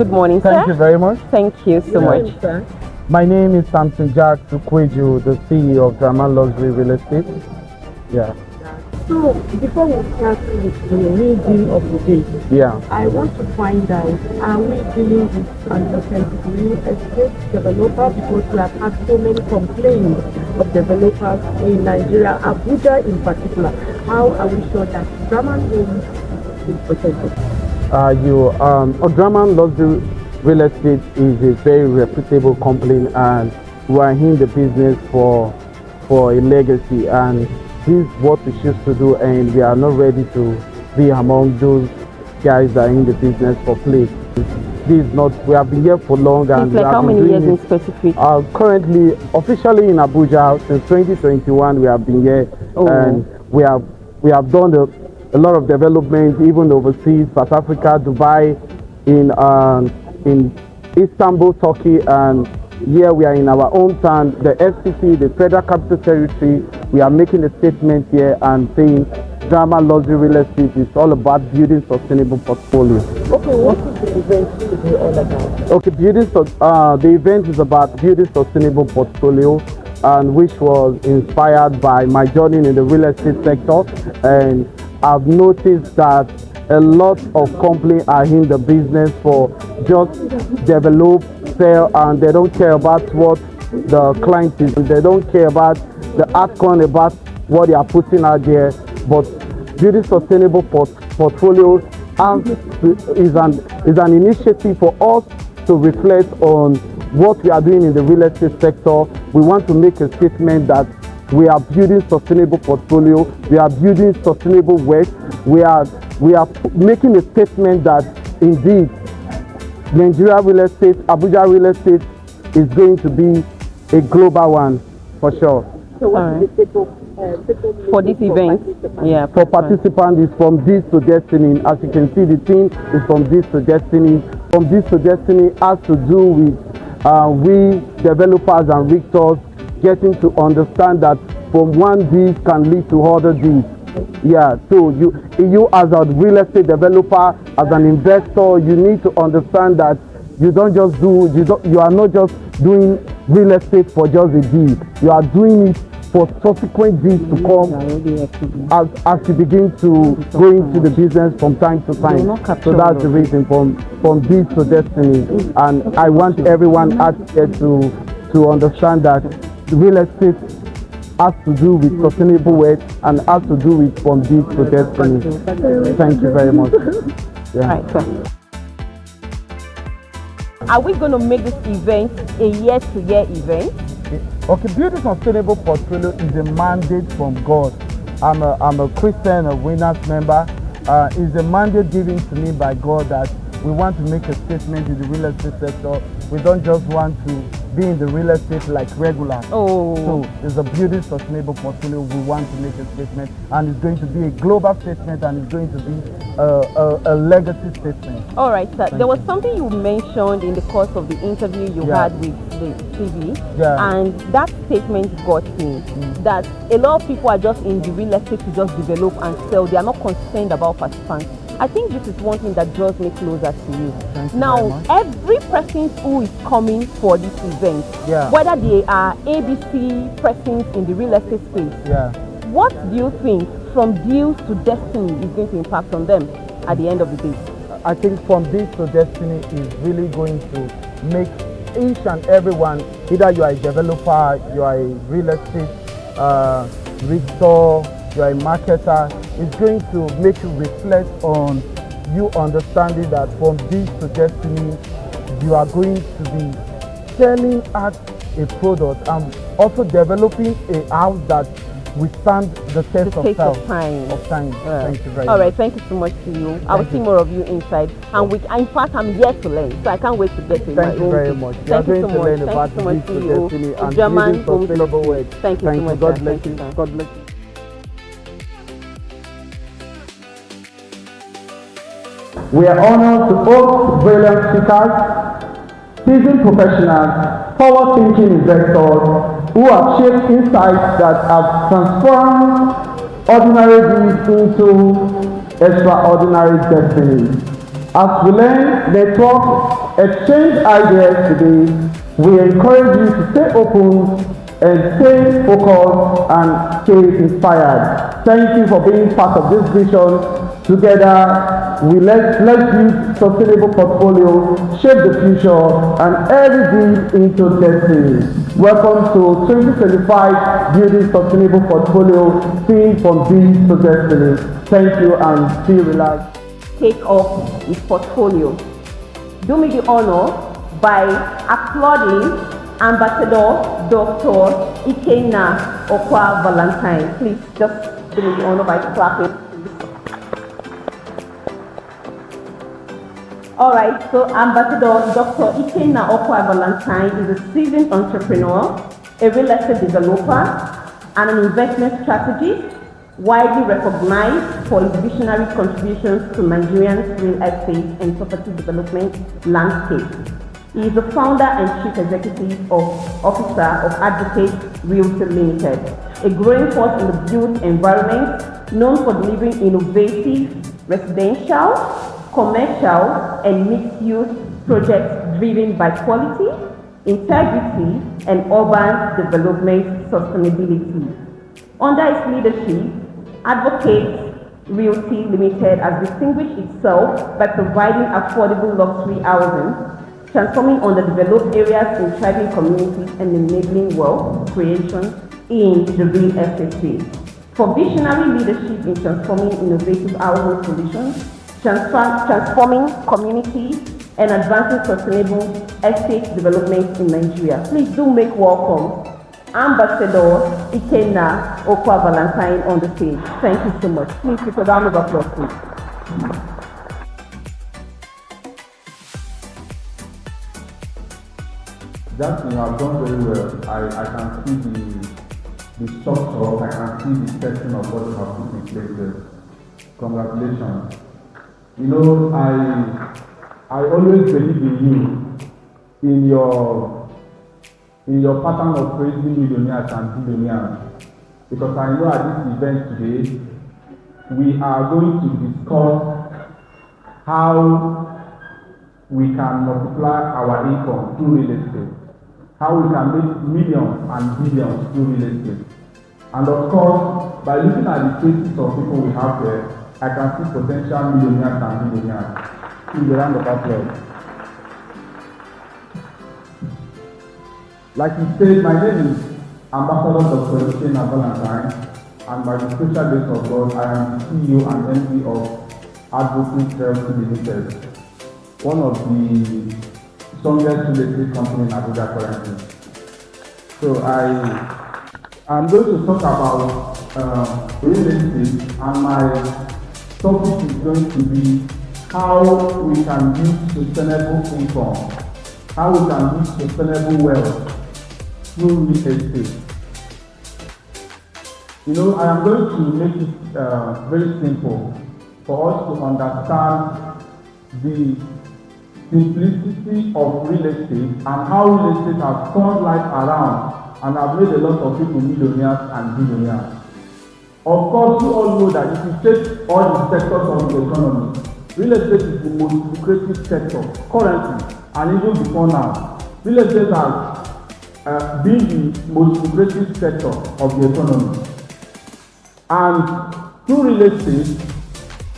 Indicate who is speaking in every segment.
Speaker 1: Good morning, sir.
Speaker 2: Thank you very much.
Speaker 1: Thank you so much.
Speaker 2: Sir. My name is Samson Jack Tukweju, the CEO of Drama Luxury Real Estate. Yeah.
Speaker 3: So, before we start with the main deal of the day, I want to find out, are we dealing with an authentic real estate developer? Because we have had so many complaints of developers in Nigeria, Abuja in particular. How are we sure that Drama Homes is authentic?
Speaker 2: Drama Luxury Real Estate is a very reputable company, and we are in the business for a legacy, and this is what we choose to do, and we are not ready to be among those guys that are in the business for play. This is not, we have been here for long, and
Speaker 1: it's like how many years in specific?
Speaker 2: Currently, officially in Abuja, since 2021 we have been here, and we have done a lot of development, even overseas, South Africa, Dubai, in Istanbul, Turkey, and here we are in our own town, the FCT, the Federal Capital Territory. We are making a statement here and saying Drama Luxury Real Estate is all about building sustainable portfolio.
Speaker 3: Okay, what is the event all about?
Speaker 2: Okay, the event is about building sustainable portfolio, and which was inspired by my journey in the real estate sector, and I've noticed that a lot of companies are in the business for just develop, sell, and they don't care about what the client is. They don't care about the outcome, about what they are putting out there. But building sustainable portfolios is an initiative for us to reflect on what we are doing in the real estate sector. We want to make a statement that we are building sustainable portfolio, we are building sustainable wealth, we are making a statement that indeed Nigeria real estate, Abuja real estate is going to be a global one for sure.
Speaker 3: So what is the
Speaker 1: for this event? Yeah,
Speaker 2: for participants is from this to destiny. As you can see, the theme is from this to destiny. From this to destiny has to do with we developers and realtors getting to understand that from one deed can lead to other deeds. Yeah, so you as a real estate developer, as an investor, you need to understand that you are not just doing real estate for just a deed. You are doing it for subsequent deeds to come as you begin to go into the business from time to time. So that's the reason from this to destiny. And I want everyone out there to understand that real estate has to do with sustainable wealth and has to do with from this to destiny. Thank you very much. Yeah.
Speaker 1: Right. Are we going to make this event a year-to-year event?
Speaker 2: Okay, building sustainable portfolio is a mandate from God. I'm a Christian, a Winners member. It's a mandate given to me by God that we want to make a statement in the real estate sector. We don't just want to be in the real estate like regular. So it's a building sustainable portfolio. We want to make a statement, and it's going to be a global statement, and it's going to be a legacy statement.
Speaker 1: All right, sir. There was something you mentioned in the course of the interview you had with the TV, and that statement got me that a lot of people are just in the real estate to just develop and sell. They are not concerned about participants. I think this is one thing that draws me closer to you. Now, every person who is coming for this event, whether they are ABC persons in the real estate space, what do you think from deals to destiny is going to impact on them at the end of the day?
Speaker 2: I think from this to destiny is really going to make each and everyone, either you are a developer, you are a real estate realtor, you are a marketer, it's going to make you reflect on you understanding that from this to destiny, you are going to be selling out a product and also developing a house that withstand the test of time. Thank you very much.
Speaker 1: All right, thank you so much to you. I will see more of you inside, and in fact, I'm here to learn, so I can't wait to get to my own.
Speaker 2: Thank you very much.
Speaker 1: Thank you so much.
Speaker 2: Learn about this to destiny and
Speaker 1: German
Speaker 2: sustainable wealth.
Speaker 1: Thank you so much.
Speaker 2: God bless you. God bless you. We are honored to host brilliant speakers, seasoned professionals, forward-thinking investors who have shaped insights that have transformed ordinary deeds into extraordinary destinies. As we learn, network, exchange ideas today, we encourage you to stay open and stay focused and stay inspired. Thank you for being part of this vision. Together, let's use sustainable portfolio, shape the future, and every deal into destiny. Welcome to 2025 Building Sustainable Portfolio, seen from deal to destiny. Thank you and feel relaxed.
Speaker 1: Take off his portfolio. Do me the honor by applauding Ambassador Dr. Ikenna Okwa Valentine. Please just do me the honor by clapping. Alright, so Ambassador Dr. Ikenna Okwa Valentine is a seasoned entrepreneur, a real estate developer, and an investment strategist, widely recognized for his visionary contributions to Nigerian real estate and property development landscape. He is the founder and chief executive officer of Advocate Realty Limited, a growing force in the built environment known for delivering innovative residential, commercial, and mixed-use projects driven by quality, integrity, and urban development sustainability. Under his leadership, Advocate Realty Limited has distinguished itself by providing affordable luxury housing, transforming underdeveloped areas in thriving communities, and enabling wealth creation in the real estate space. For visionary leadership in transforming innovative housing solutions, transforming communities, and advancing sustainable estate development in Nigeria, please do make welcome Ambassador Ikenna Okwa Valentine on the stage. Thank you so much. Please give a round of applause, please.
Speaker 4: That you have done very well. I can see the structure, I can see the testing of what you have put in place there. Congratulations. You know, I always believe in you, in your pattern of raising millionaires and billionaires, because I know at this event today, we are going to discuss how we can multiply our income through real estate, how we can make millions and billions through real estate. And of course, by looking at the cases of people we have there, I can see potential millionaires and billionaires. Please a round of applause. Like you said, my name is Ambassador Dr. Ikenna Valentine, and by the special grace of God, I am the CEO and MD of Advocate Realty Limited, one of the strongest real estate companies in Abuja currently. So I'm going to talk about real estate, and my topic is going to be how we can use sustainable income, how we can use sustainable wealth through real estate. You know, I am going to make it very simple for us to understand the simplicity of real estate and how real estate has turned life around and have made a lot of people millionaires and billionaires. Of course, you all know that if you take all the sectors of the economy, real estate is the most lucrative sector currently and even before now. Real estate has been the most lucrative sector of the economy. And through real estate,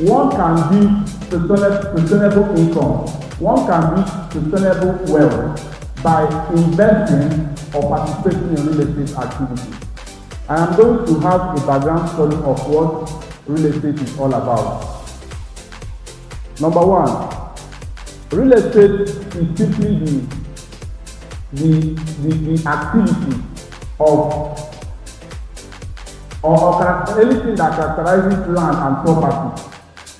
Speaker 4: one can build sustainable income, one can build sustainable wealth by investing or participating in real estate activities. I am going to have a background story of what real estate is all about. Number one, real estate is simply the activity of or anything that characterizes land and property.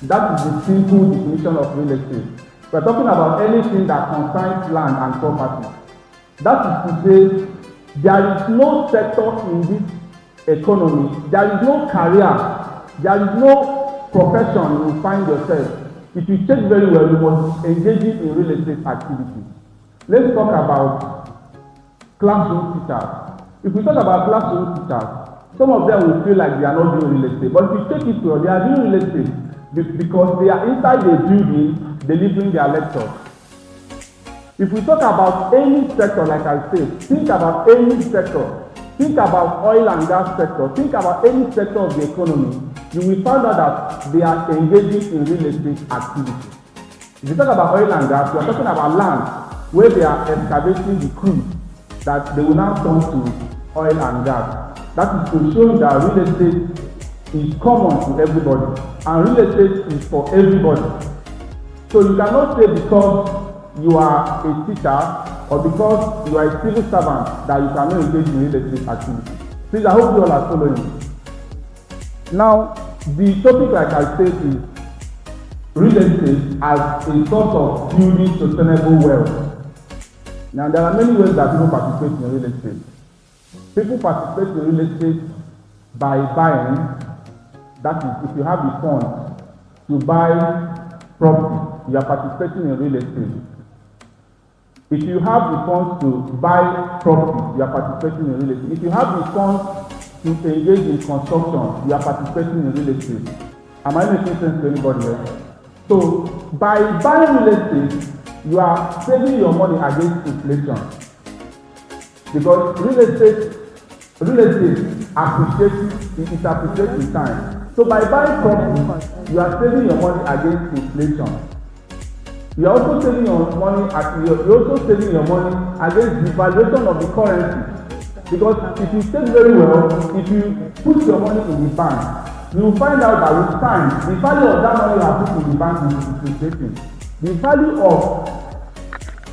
Speaker 4: That is the simple definition of real estate. We are talking about anything that concerns land and property. That is to say, there is no sector in this economy, there is no career, there is no profession you will find yourself. If you check very well, you must engage in real estate activities. Let's talk about classroom teachers. If we talk about classroom teachers, some of them will feel like they are not doing real estate, but if you take it well, they are doing real estate. because they are inside the building delivering their lectures. If we talk about any sector, like I said, think about any sector. Think about oil and gas sector. Think about any sector of the economy. You will find out that they are engaging in real estate activity. If you talk about oil and gas, we are talking about land where they are excavating the crude that they will now turn to oil and gas. That is to show that real estate is common to everybody, and real estate is for everybody. So you cannot say because you are a teacher or because you are a civil servant that you cannot engage in real estate activity. Please, I hope you all are following. Now, the topic, like I said, is real estate as a source of building sustainable wealth. Now, there are many ways that people participate in real estate. People participate in real estate by buying, that is, if you have the funds to buy property, you are participating in real estate. If you have the funds to buy property, you are participating in real estate. If you have the funds to engage in construction, you are participating in real estate. Am I making sense to anybody here? So, by buying real estate, you are saving your money against inflation. Because real estate appreciates in time. So by buying property, you are saving your money against inflation. You are also saving your money against the valuation of the currency. Because if you save very well, if you put your money in the bank, you will find out that with time, the value of that money you have put in the bank is depreciating. The value of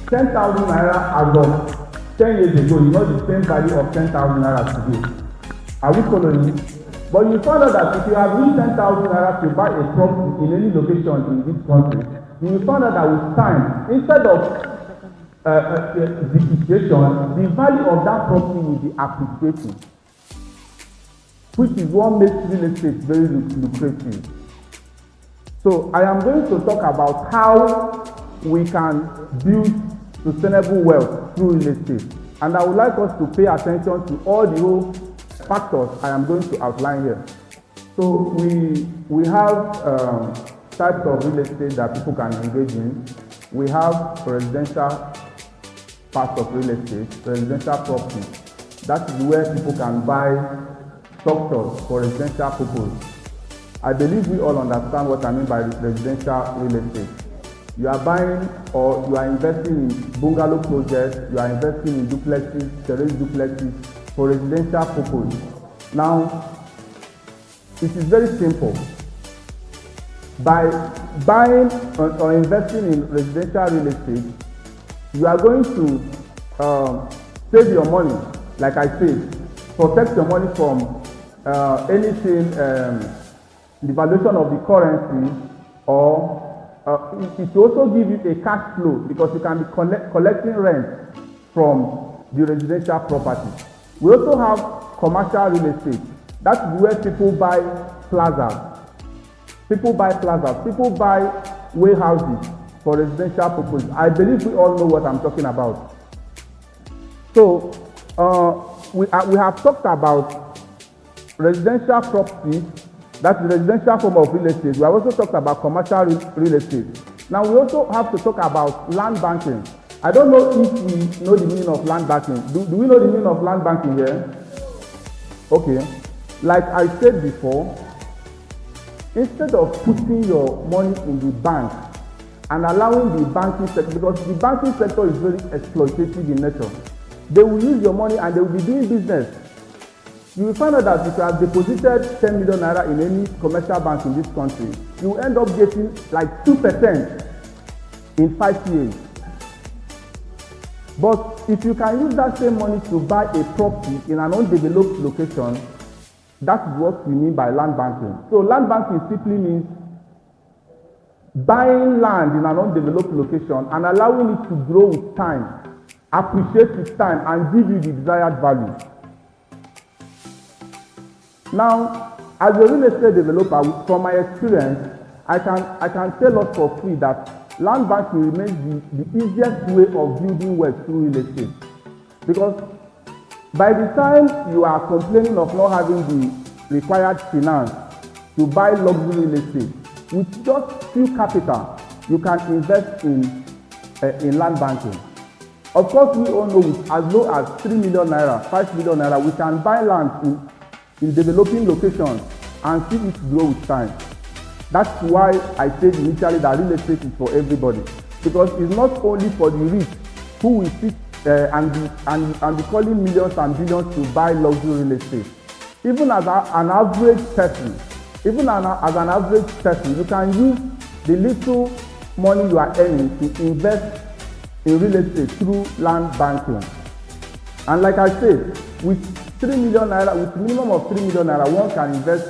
Speaker 4: 10,000 naira as of 10 years ago is not the same value of 10,000 naira today. Are we following me? But you find out that if you have used 10,000 naira to buy a property in any location in this country, you will find out that with time, instead of depreciation, the value of that property will be appreciating, which is what makes real estate very lucrative. So I am going to talk about how we can build sustainable wealth through real estate, and I would like us to pay attention to all the whole factors I am going to outline here. So we have types of real estate that people can engage in. We have residential parts of real estate, residential property. That is where people can buy structures for residential purpose. I believe we all understand what I mean by residential real estate. You are buying or you are investing in bungalow projects, you are investing in duplexes, terrace duplexes for residential purpose. Now, it is very simple. By buying or investing in residential real estate, you are going to save your money, like I said, protect your money from anything, the valuation of the currency, or it will also give you a cash flow because you can be collecting rent from the residential property. We also have commercial real estate. That is where people buy plazas. People buy warehouses for residential purposes. I believe we all know what I'm talking about. So we have talked about residential property, that's the residential form of real estate. We have also talked about commercial real estate. Now we also have to talk about land banking. I don't know if we know the meaning of land banking. Do we know the meaning of land banking here? Okay. Like I said before, instead of putting your money in the bank and allowing the banking sector, because the banking sector is very exploitative in nature, they will use your money and they will be doing business. You will find out that if you have deposited 10 million naira in any commercial bank in this country, you will end up getting like 2% in 5 years. But if you can use that same money to buy a property in an undeveloped location, that is what we mean by land banking. So land banking simply means buying land in an undeveloped location and allowing it to grow with time, appreciate with time, and give you the desired value. Now, as a real estate developer, from my experience, I can tell us for free that land banking remains the easiest way of building wealth through real estate. Because by the time you are complaining of not having the required finance to buy luxury real estate, with just few capital, you can invest in land banking. Of course, we all know with as low as 3 million naira, 5 million naira, we can buy land in developing locations and see it grow with time. That's why I said initially that real estate is for everybody, because it's not only for the rich who will sit and be calling millions and billions to buy luxury real estate. Even as an average person, you can use the little money you are earning to invest in real estate through land banking. And like I said, with 3 million naira, with minimum of 3 million naira, one can invest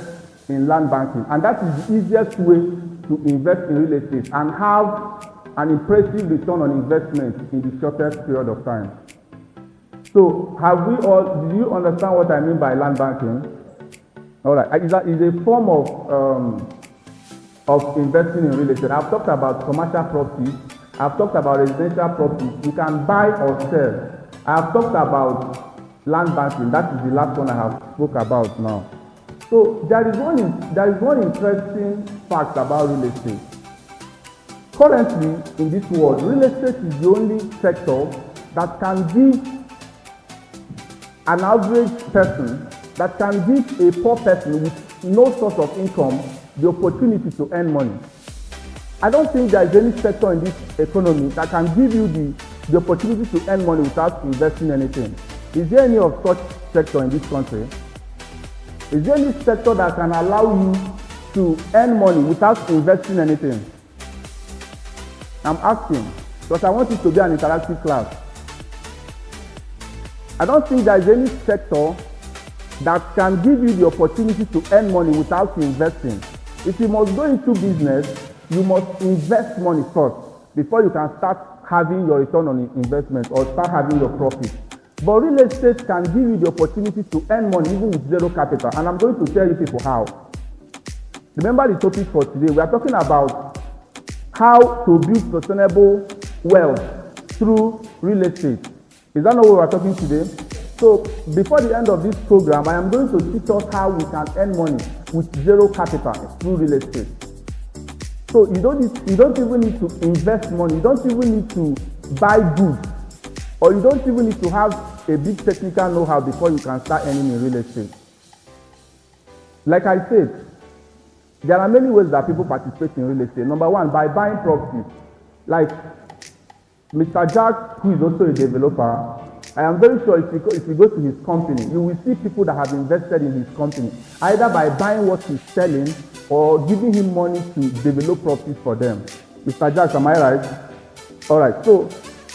Speaker 4: in land banking, and that is the easiest way to invest in real estate and have an impressive return on investment in the shortest period of time. So, did you understand what I mean by land banking? All right, it's a form of investing in real estate. I've talked about commercial properties. I've talked about residential properties. You can buy or sell. I've talked about land banking. That is the last one I have spoke about now. So there is one interesting fact about real estate. Currently in this world, real estate is the only sector that can give an average person, that can give a poor person with no source of income the opportunity to earn money. I don't think there is any sector in this economy that can give you the opportunity to earn money without investing anything. Is there any of such sector in this country? Is there any sector that can allow you to earn money without investing anything? I'm asking, because I want it to be an interactive class. I don't think there is any sector that can give you the opportunity to earn money without investing. If you must go into business, you must invest money first before you can start having your return on investment or start having your profit. But real estate can give you the opportunity to earn money even with zero capital, and I'm going to tell you people how. Remember the topic for today. We are talking about how to build sustainable wealth through real estate. Is that not what we are talking today? So before the end of this program, I am going to teach us how we can earn money with zero capital through real estate. So you don't even need to invest money. You don't even need to buy goods, or you don't even need to have a big technical know-how before you can start earning in real estate. Like I said, there are many ways that people participate in real estate. Number one, by buying properties. Like Mr. Jack, who is also a developer, I am very sure if you go to his company, you will see people that have invested in his company, either by buying what he's selling or giving him money to develop properties for them. Mr. Jack, am I right? All right. So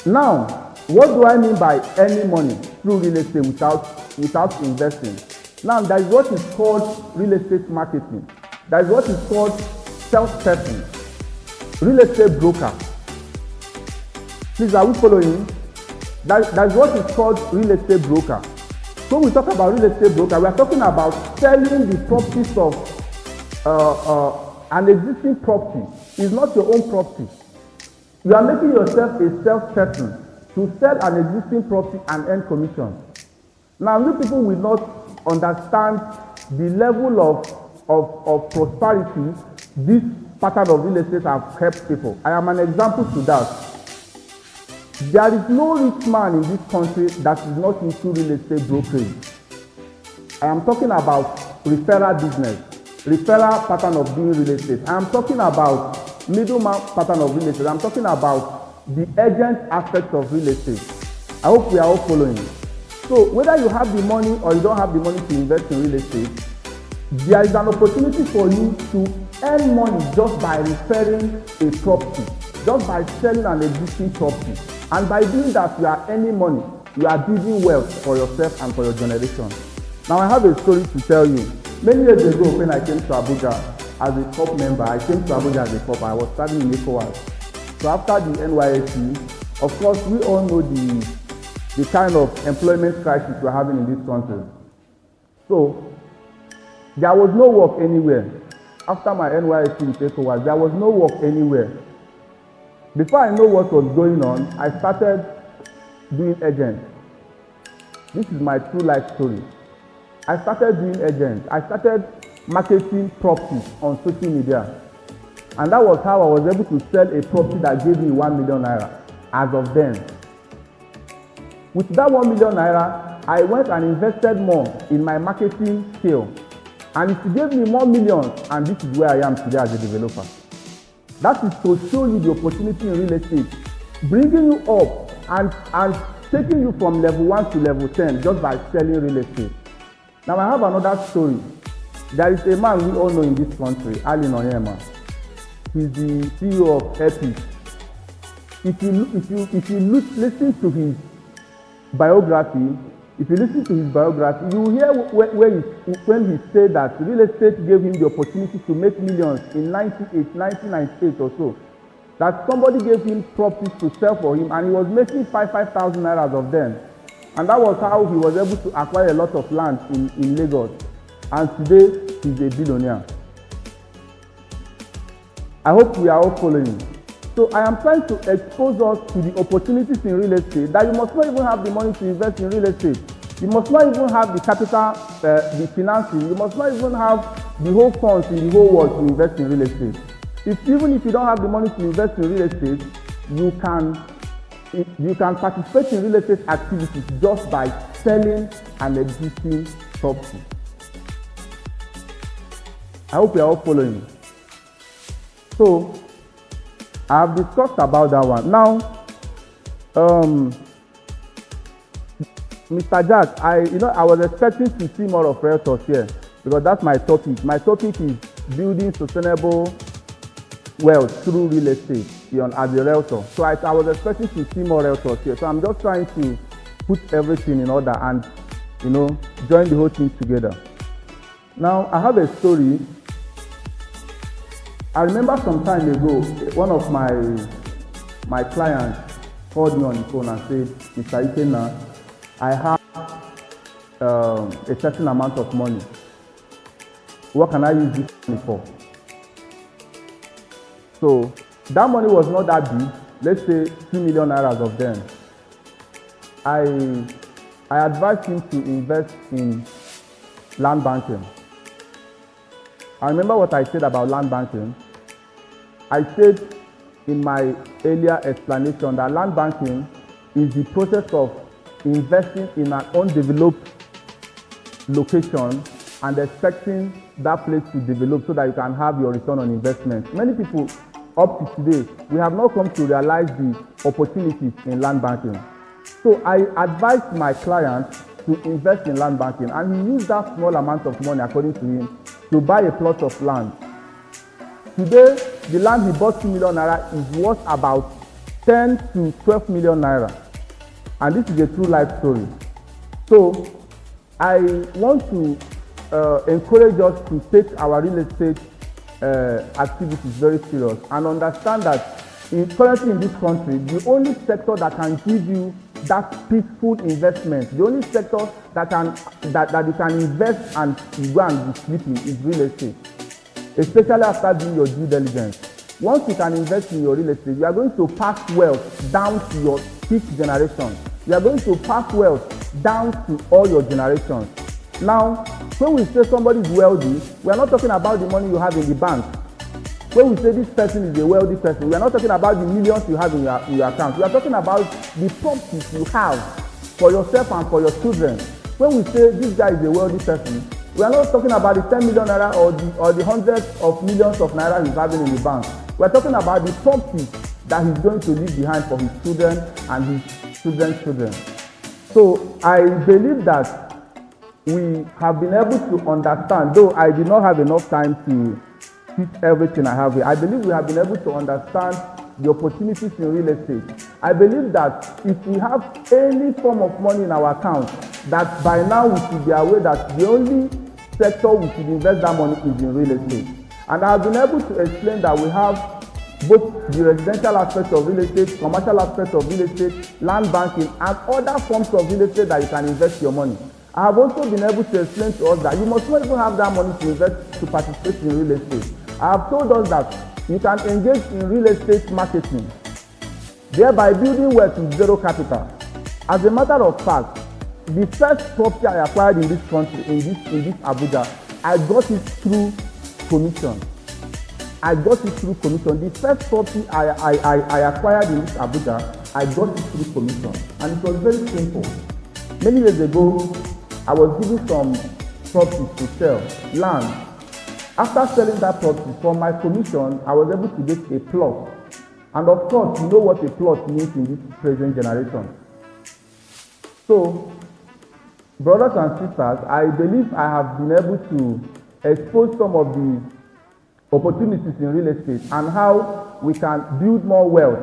Speaker 4: now, what do I mean by earning money through real estate without investing? Now, there is what is called real estate marketing. There is what is called salesperson, real estate broker. Please, are we following? That's what is called real estate broker. So when we talk about real estate broker, we are talking about selling the properties of an existing property. It's not your own property. You are making yourself a salesperson to sell an existing property and earn commission. Now, many people will not understand the level of prosperity this pattern of real estate have helped people. I am an example to that. There is no rich man in this country that is not into real estate brokerage. I am talking about referral business, referral pattern of doing real estate. I am talking about middleman pattern of real estate. I am talking about the agent aspect of real estate. I hope we are all following. So whether you have the money or you don't have the money to invest in real estate, there is an opportunity for you to earn money just by referring a property, just by selling an existing property. And by doing that, you are earning money. You are building wealth for yourself and for your generation. Now, I have a story to tell you. Many years ago, when I came to Abuja as a top member, I came to Abuja as a top. I was studying in ECOWAS. So after the NYSC, of course, we all know the kind of employment crisis we're having in this country. So there was no work anywhere. After my NYSC in ECOWAS, there was no work anywhere. Before I know what was going on, I started doing agents. This is my true life story. I started doing agents. I started marketing properties on social media. And that was how I was able to sell a property that gave me 1 million naira as of then. With that 1 million naira, I went and invested more in my marketing skill. And it gave me more millions, and this is where I am today as a developer. That is to show you the opportunity in real estate, bringing you up and taking you from level 1 to level 10 just by selling real estate. Now I have another story. There is a man we all know in this country, Ali Noyema. He's the CEO of Epic. If you listen to his biography, you will hear when he said that real estate gave him the opportunity to make millions in 1998 or so. That somebody gave him properties to sell for him, and he was making 5,000 naira of them. And that was how he was able to acquire a lot of land in Lagos. And today, he's a billionaire. I hope we are all following. So I am trying to expose us to the opportunities in real estate, that you must not even have the money to invest in real estate. You must not even have the capital, the financing. You must not even have the whole funds in the whole world to invest in real estate. Even if you don't have the money to invest in real estate, you can participate in real estate activities just by selling an existing property. I hope you are all following. So I have discussed about that one. Now, Mr. Jack, I was expecting to see more of realtors here because that's my topic. My topic is building sustainable wealth through real estate as a realtor. So I was expecting to see more realtors here. So I'm just trying to put everything in order and join the whole thing together. Now I have a story. I remember some time ago, one of my clients called me on the phone and said, Mr. Ikenna, I have a certain amount of money. What can I use this money for? So that money was not that big, let's say 2 million naira of them. I advised him to invest in land banking. I remember what I said about land banking. I said in my earlier explanation that land banking is the process of investing in an undeveloped location and expecting that place to develop so that you can have your return on investment. Many people up to today, we have not come to realize the opportunities in land banking. So I advised my client to invest in land banking, and he used that small amount of money, according to him, to buy a plot of land. Today, the land he bought 2 million naira is worth about 10 to 12 million naira. And this is a true life story. So I want to encourage us to take our real estate activities very serious and understand that currently in this country, the only sector that can give you that peaceful investment, the only sector that you can invest and go and be sleeping is real estate, especially after doing your due diligence. Once you can invest in your real estate, you are going to pass wealth down to your fifth generation. You are going to pass wealth down to all your generations. Now, when we say somebody is wealthy, we are not talking about the money you have in the bank. When we say this person is a wealthy person, we are not talking about the millions you have in your account. We are talking about the properties you have for yourself and for your children. When we say this guy is a wealthy person, we are not talking about the 10 million naira or the hundreds of millions of naira he's having in the bank. We are talking about the properties that he's going to leave behind for his children and his children's children. So I believe that we have been able to understand, though I did not have enough time to teach everything I have here. I believe we have been able to understand the opportunities in real estate. I believe that if we have any form of money in our account, that by now we should be aware that the only sector we should invest that money is in real estate. And I have been able to explain that we have both the residential aspect of real estate, commercial aspect of real estate, land banking, and other forms of real estate that you can invest your money. I have also been able to explain to us that you must not even have that money to invest to participate in real estate. I have told us that you can engage in real estate marketing, thereby building wealth with zero capital. As a matter of fact, the first property I acquired in this country, in this Abuja, I got it through commission. I got it through commission. The first property I acquired in this Abuja, I got it through commission. And it was very simple. Many years ago, I was given some properties to sell, land. After selling that property, from my commission, I was able to get a plot. And of course, you know what a plot means in this present generation. So, brothers and sisters, I believe I have been able to expose some of the opportunities in real estate and how we can build more wealth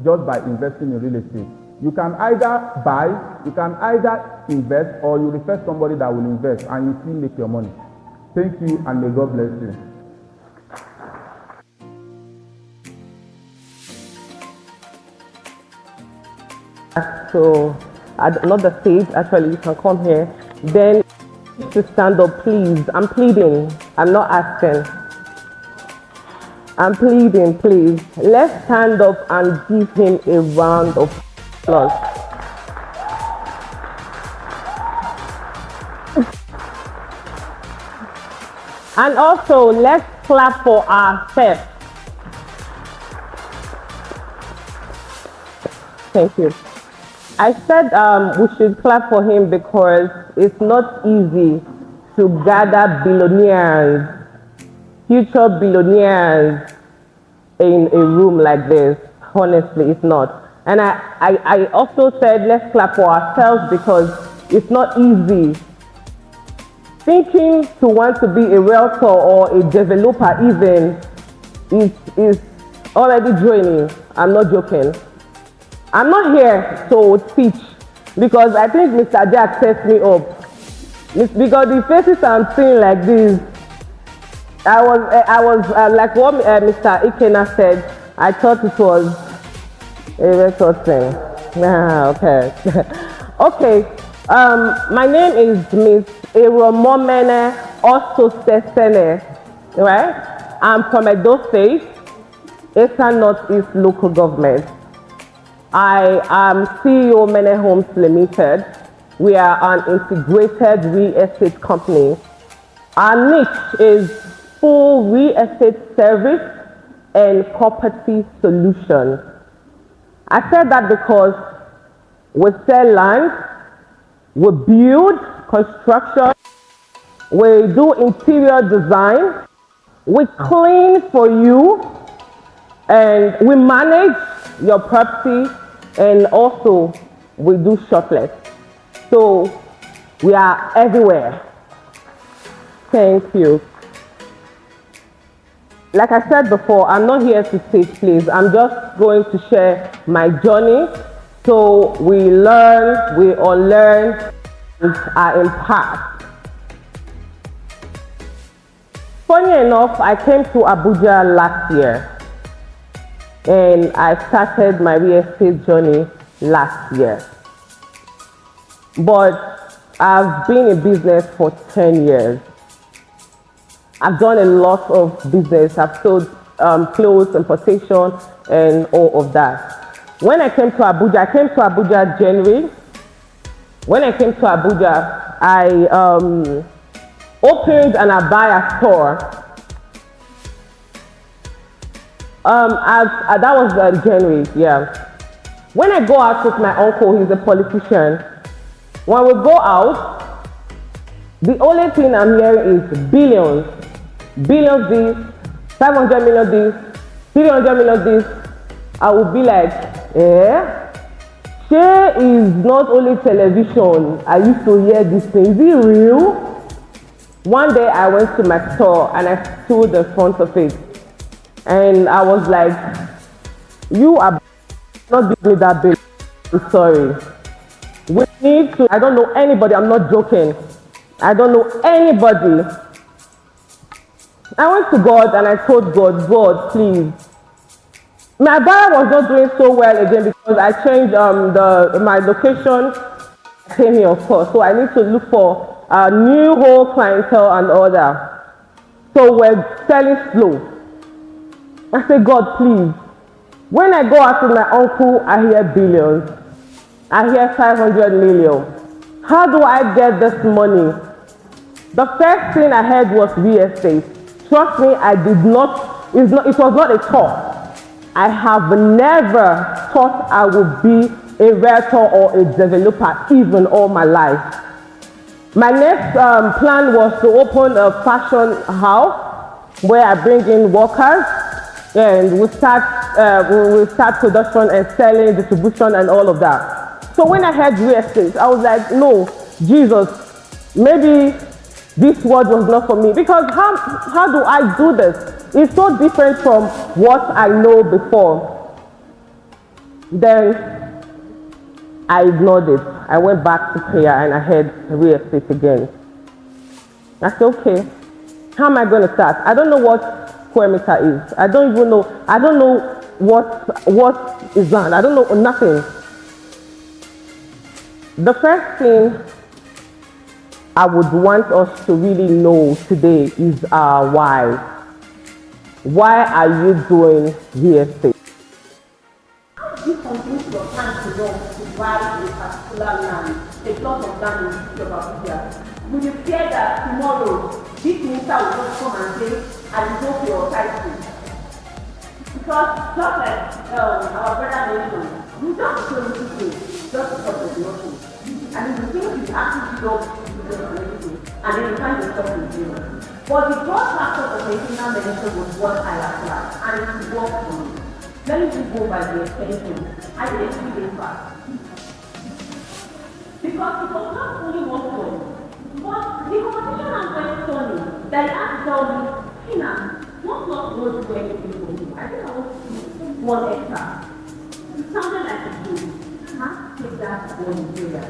Speaker 4: just by investing in real estate. You can either buy, you can either invest, or you refer somebody that will invest and you still make your money. Thank you, and may God bless you.
Speaker 1: So at another stage, actually, you can come here. Then to stand up, please. I'm pleading. I'm not asking. I'm pleading, please. Let's stand up and give him a round of applause. And also, let's clap for ourselves. Thank you. I said we should clap for him because it's not easy to gather billionaires, future billionaires in a room like this. Honestly, it's not. And I also said let's clap for ourselves because it's not easy. Thinking to want to be a realtor or a developer even is already draining. I'm not joking. I'm not here to teach because I think Mr. Jack sets me up. Because the faces I'm seeing like this, I was like what Mr. Ikena said, I thought it was a record thing. Okay. Okay. My name is Miss Eromomene Ososesene, right? I'm from Edo State, Eastern Northeast Local Government. I am CEO Mene Homes Limited. We are an integrated real estate company. Our niche is full real estate service and property solution. I said that because we sell land, we build construction, we do interior design, we clean for you, and we manage your property, and also we do shopless. So we are everywhere. Thank you. Like I said before, I'm not here to teach, please. I'm just going to share my journey so we learn, we unlearn, and are impact. Funny enough, I came to Abuja last year. And I started my real estate journey last year. But I've been in business for 10 years. I've done a lot of business. I've sold clothes, importation, and all of that. When I came to Abuja, January. When I came to Abuja, I opened an Abaya store. That was January, yeah. When I go out with my uncle, he's a politician. When we go out, the only thing I'm hearing is billions. Billions this, 500 million this, 300 million this. I will be like, Share is not only television. I used to hear this thing. Is it real? One day I went to my store and I stood in front of it. And I was like, you are not giving me that bill. I'm sorry. We need to, I don't know anybody, I'm not joking. I don't know anybody. I went to God and I told God, God, please. My buyer was not doing so well again because I changed my location. I came here, of course. So I need to look for a new whole clientele and order. So we're selling slow. I said, God, please. When I go out with my uncle, I hear billions. I hear 500 million. How do I get this money? The first thing I heard was real estate. Trust me, I did not it was not a thought. I have never thought I would be a realtor or a developer even all my life. My next plan was to open a fashion house where I bring in workers and we start production and selling, distribution and all of that. So when I heard real estate, I was like, no, Jesus, maybe this word was not for me, because how do I do this? It's so different from what I know before. Then I ignored it. I went back to prayer and I heard real estate again. I said, okay, how am I going to start? I don't know what square meter is. I don't even know. I don't know what is land. I don't know nothing. The first thing I would want us to really know today is our why. Why are you doing real estate? How do you convince your client to buy a particular land, a plot of land in the city of Abuja? Will you fear that tomorrow this minister will just come and say, I will go to your title? Because just like our brother mentioned, you just don't do it just because of nothing. And if you think you actually don't and then you find yourself in jail. But the God factor of internal medicine was what I applied, and it worked for me. Let me just go by the extension. I did a 3-day fast. Because it was not only one point, but the competition was very funny. That I had to tell me, Tina, what not going to do anything for me? I think I want to do one extra. It sounded like a joke. Take that one prayer.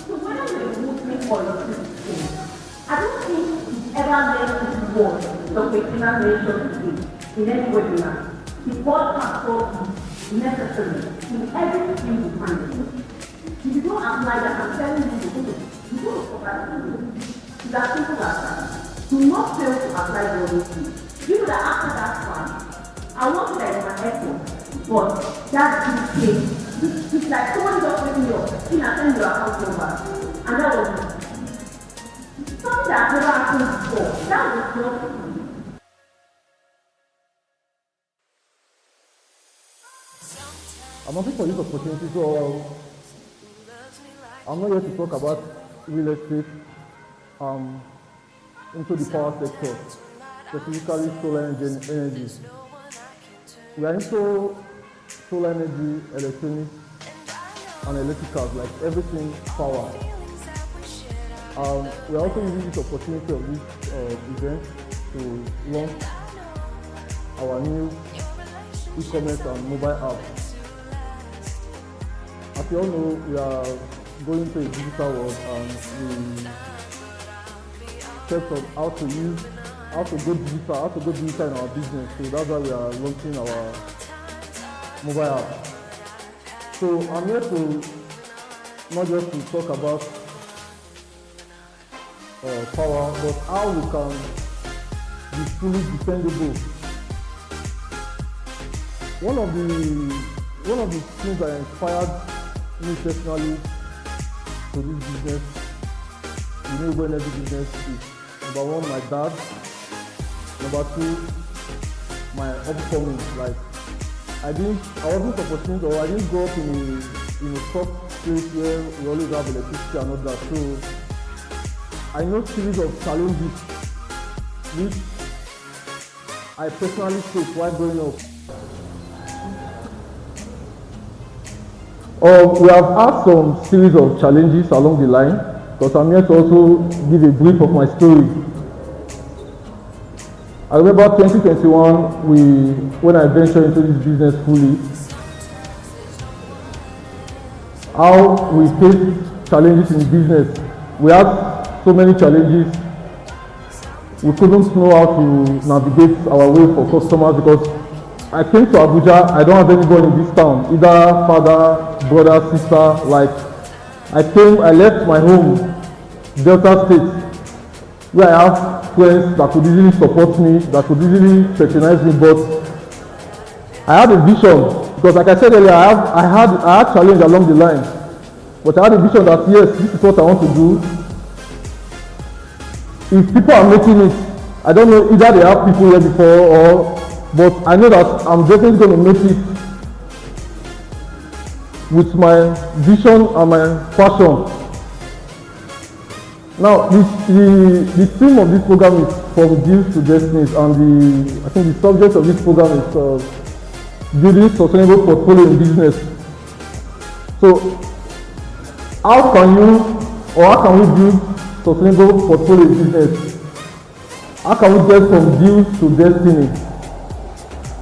Speaker 1: So whether you're a Muslim or a Christian, I don't think it's ever meant to be one the Christian nation in any way we are. The God factor is necessary in everything you find. If you don't apply that, I'm telling you, you go to provide it's as simple as that. Do not fail to apply the other things. You know that after that one, I want to like my effort, but that didn't change. It's like someone just waking me up, in a send your account number, and that was it. Something that never happened before. That was not.
Speaker 2: I'm happy for this opportunity, so I'm not here to talk about real estate into the power sector, specifically solar energy. We are into solar energy, electronics, and electricals, like everything power. We are also using this opportunity of this event to launch our new e-commerce and mobile app. As you all know, we are going to a digital world, and we steps on how to go digital in our business. So that's why we are launching our mobile app. So I'm here to not just to talk about power, but how we can be fully dependable. One of the things that inspired me personally to this business, renewable energy business, is number one, my dad. Number two, my upcoming. Like I wasn't opportunity, or I didn't grow up in a soft place where we always have electricity and all that. So I know series of challenges which I personally faced while growing up. We have had some series of challenges along the line, because I'm here to also give a brief of my story. I remember 2021, when I ventured into this business fully, how we faced challenges in business. We had so many challenges. We couldn't know how to navigate our way for customers, because I came to Abuja, I don't have anybody in this town, either father, brother, sister. Like I left my home, Delta State, where I have friends that could easily support me, that could easily patronize me, but I had a vision, because like I said earlier, I had challenge along the line, but I had a vision that yes, this is what I want to do. If people are making it, I don't know, either they have people here before, or
Speaker 5: but I know that I'm definitely going to make it with my vision and my passion. Now, the theme of this program is From Deals to Destinies, and I think the subject of this program is building sustainable portfolio in business. So, how can we build sustainable portfolio in business? How can we get from deals to destiny?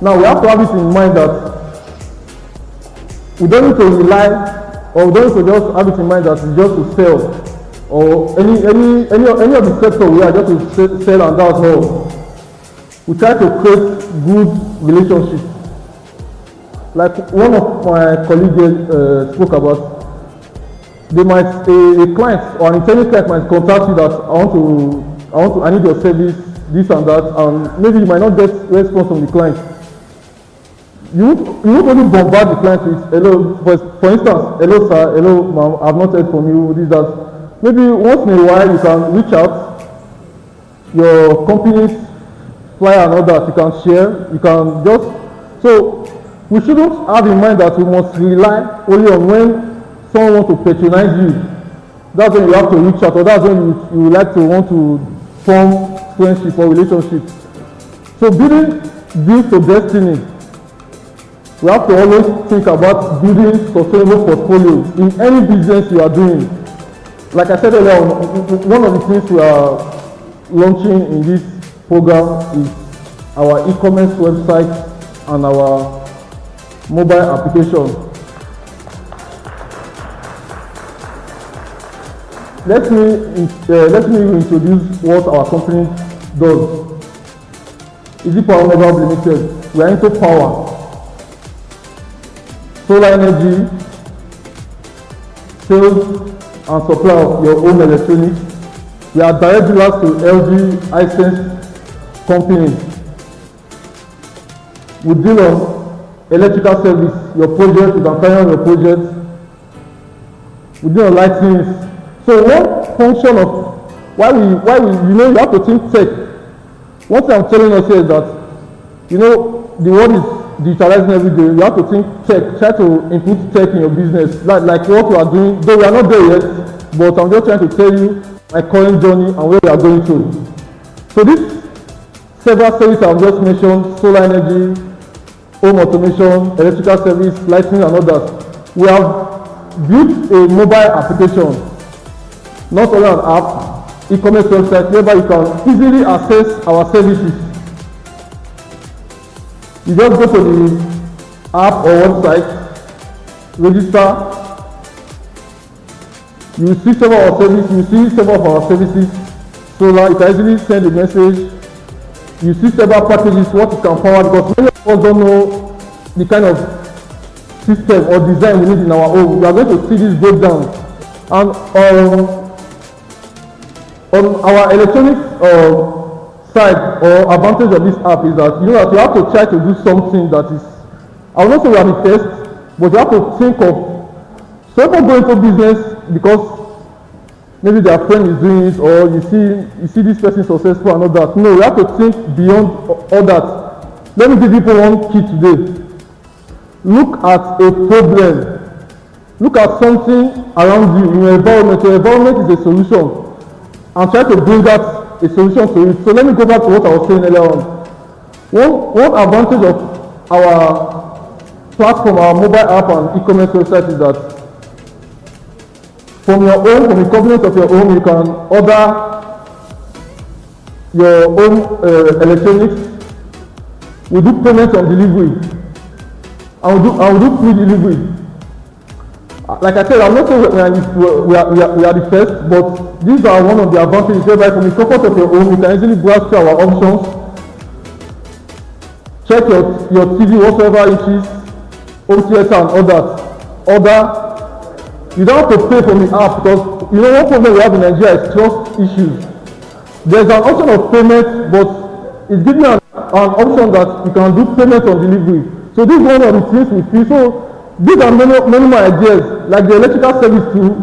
Speaker 5: Now, we have to have it in mind that we don't need to rely, or we don't need to just have it in mind that it's just to sell, or any of the sector we are just to sell and that's all. We try to create good relationships. Like one of my colleagues spoke about, a client or an intended client might contact you that I need your service, this and that, and maybe you might not get response from the client. You won't only bombard the client with hello, for instance, hello sir, hello ma'am, I've not heard from you, this, that. Maybe once in a while you can reach out, your company's flyer and all that, you can share, you can just, so we shouldn't have in mind that we must rely only on when someone wants to patronize you. That's when you have to reach out, or that's when you would like to want to form friendship or relationship. So building deals to destiny, we have to always think about building sustainable portfolio in any business you are doing. Like I said earlier, one of the things we are launching in this program is our e-commerce website and our mobile application. Let me introduce what our company does. Easy Power Mobile Limited. We are into power, solar energy, sales and supply of your own electronics. We are direct dealers to LG licensed companies. We deal on electrical service, your project, you can carry on your project. We deal on lighting. So one function of why we you have to think tech. One thing I'm telling us here is that the world is digitalizing every day. You have to think tech, try to input tech in your business, like what we are doing, though we are not there yet, but I'm just trying to tell you my current journey and where we are going to. So these several services I've just mentioned, solar energy, home automation, electrical service, lighting and others, we have built a mobile application, not only an app, e-commerce website whereby you can easily access our services. You just go to the app or website, register, you see several of our services, solar, you can easily send a message, you see several packages, what you can power, because many of us don't know the kind of system or design we need in our home. We are going to see this breakdown. And on our electronics side or advantage of this app is that you have to try to do something that is, I will not say we are the first, but you have to think of, so if you go into business because maybe their friend is doing it, or you see this person successful and all that. No, you have to think beyond all that. Let me give you one key today. Look at a problem. Look at something around you in your environment. Your environment is a solution, and try to bring out a solution to it. So let me go back to what I was saying earlier on. One advantage of our platform, our mobile app and e-commerce website is that from the convenience of your home, you can order your own electronics. We do payment on delivery, and we do free delivery. Like I said, I'm not saying we are the first, but these are one of the advantages whereby from the comfort of your home, you can easily browse through our options, check your TV, whatever it is, home theater and all that. Order. You don't have to pay from the app, because one problem we have in Nigeria is trust issues. There's an option of payment, but it's giving an option that you can do payment on delivery. So this is one of the things we feel. So these are many more ideas, like the electrical service too.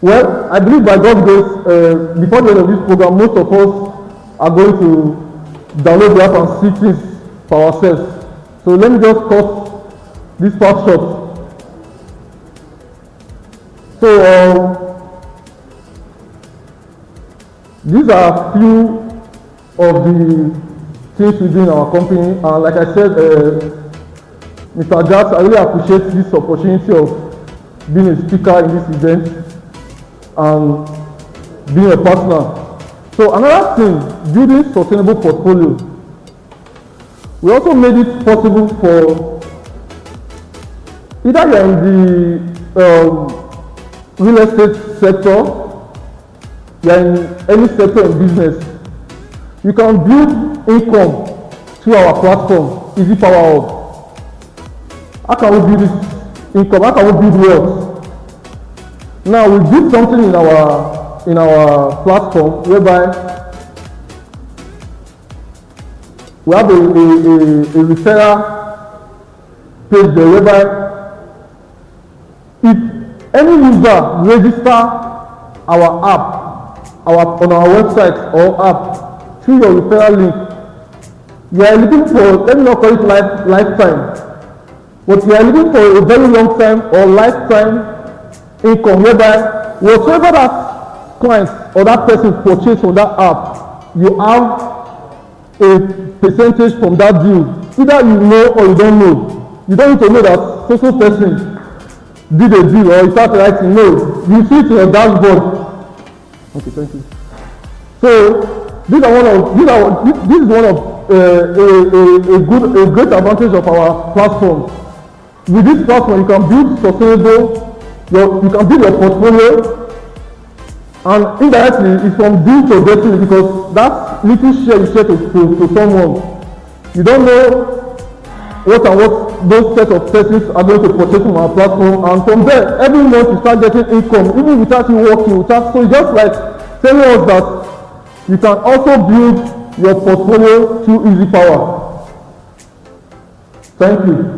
Speaker 5: Well, I believe by God's grace, before the end of this program, most of us are going to download the app and see things for ourselves. So let me just cut this part short. So these are a few of the things we do in our company, and like I said, Mr. Jax, I really appreciate this opportunity of being a speaker in this event and being a partner. So another thing, building sustainable portfolio. We also made it possible for either you're in the real estate sector, you're in any sector in business, you can build income through our platform, Easy Power Hub. How can we build this income? How can we build wealth? Now we build something in our platform whereby we have a referral page there whereby if any user register our app, on our website or app through your referral link, you are eligible for, let me not call it lifetime, but you are eligible for a very long time or lifetime income whereby whatever that client or that person purchase from that app, you have a percentage from that deal. Either you know or you don't know. You don't need to know that social person did a deal or you start writing. No, you see it in your dashboard. Okay, thank you. So this is one of a great advantage of our platform. With this platform, you can build sustainable. You can build your portfolio. And indirectly, it's from deal to destiny because that little share you share to someone, you don't know what those set of persons are going to purchase from our platform, and from there, every month you start getting income, even without you working, so it's just like telling us that you can also build your portfolio through Easy Power. Thank you.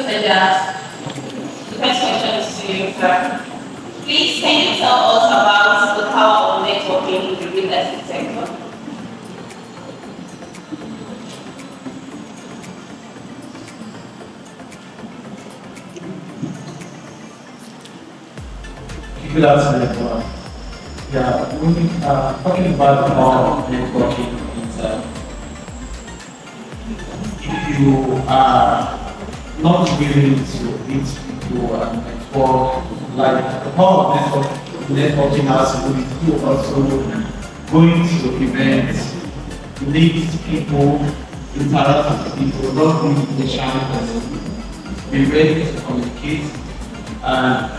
Speaker 6: Seja, the first question is to you, sir. Please, can you tell us about the power of networking in the real estate sector?
Speaker 7: Good afternoon, everyone. Yeah, we are talking about the power of networking. If you are not willing to meet people and network, like the power of networking has to do with you also going to events, meet people, interact with people, not being the shy person, be ready to communicate, and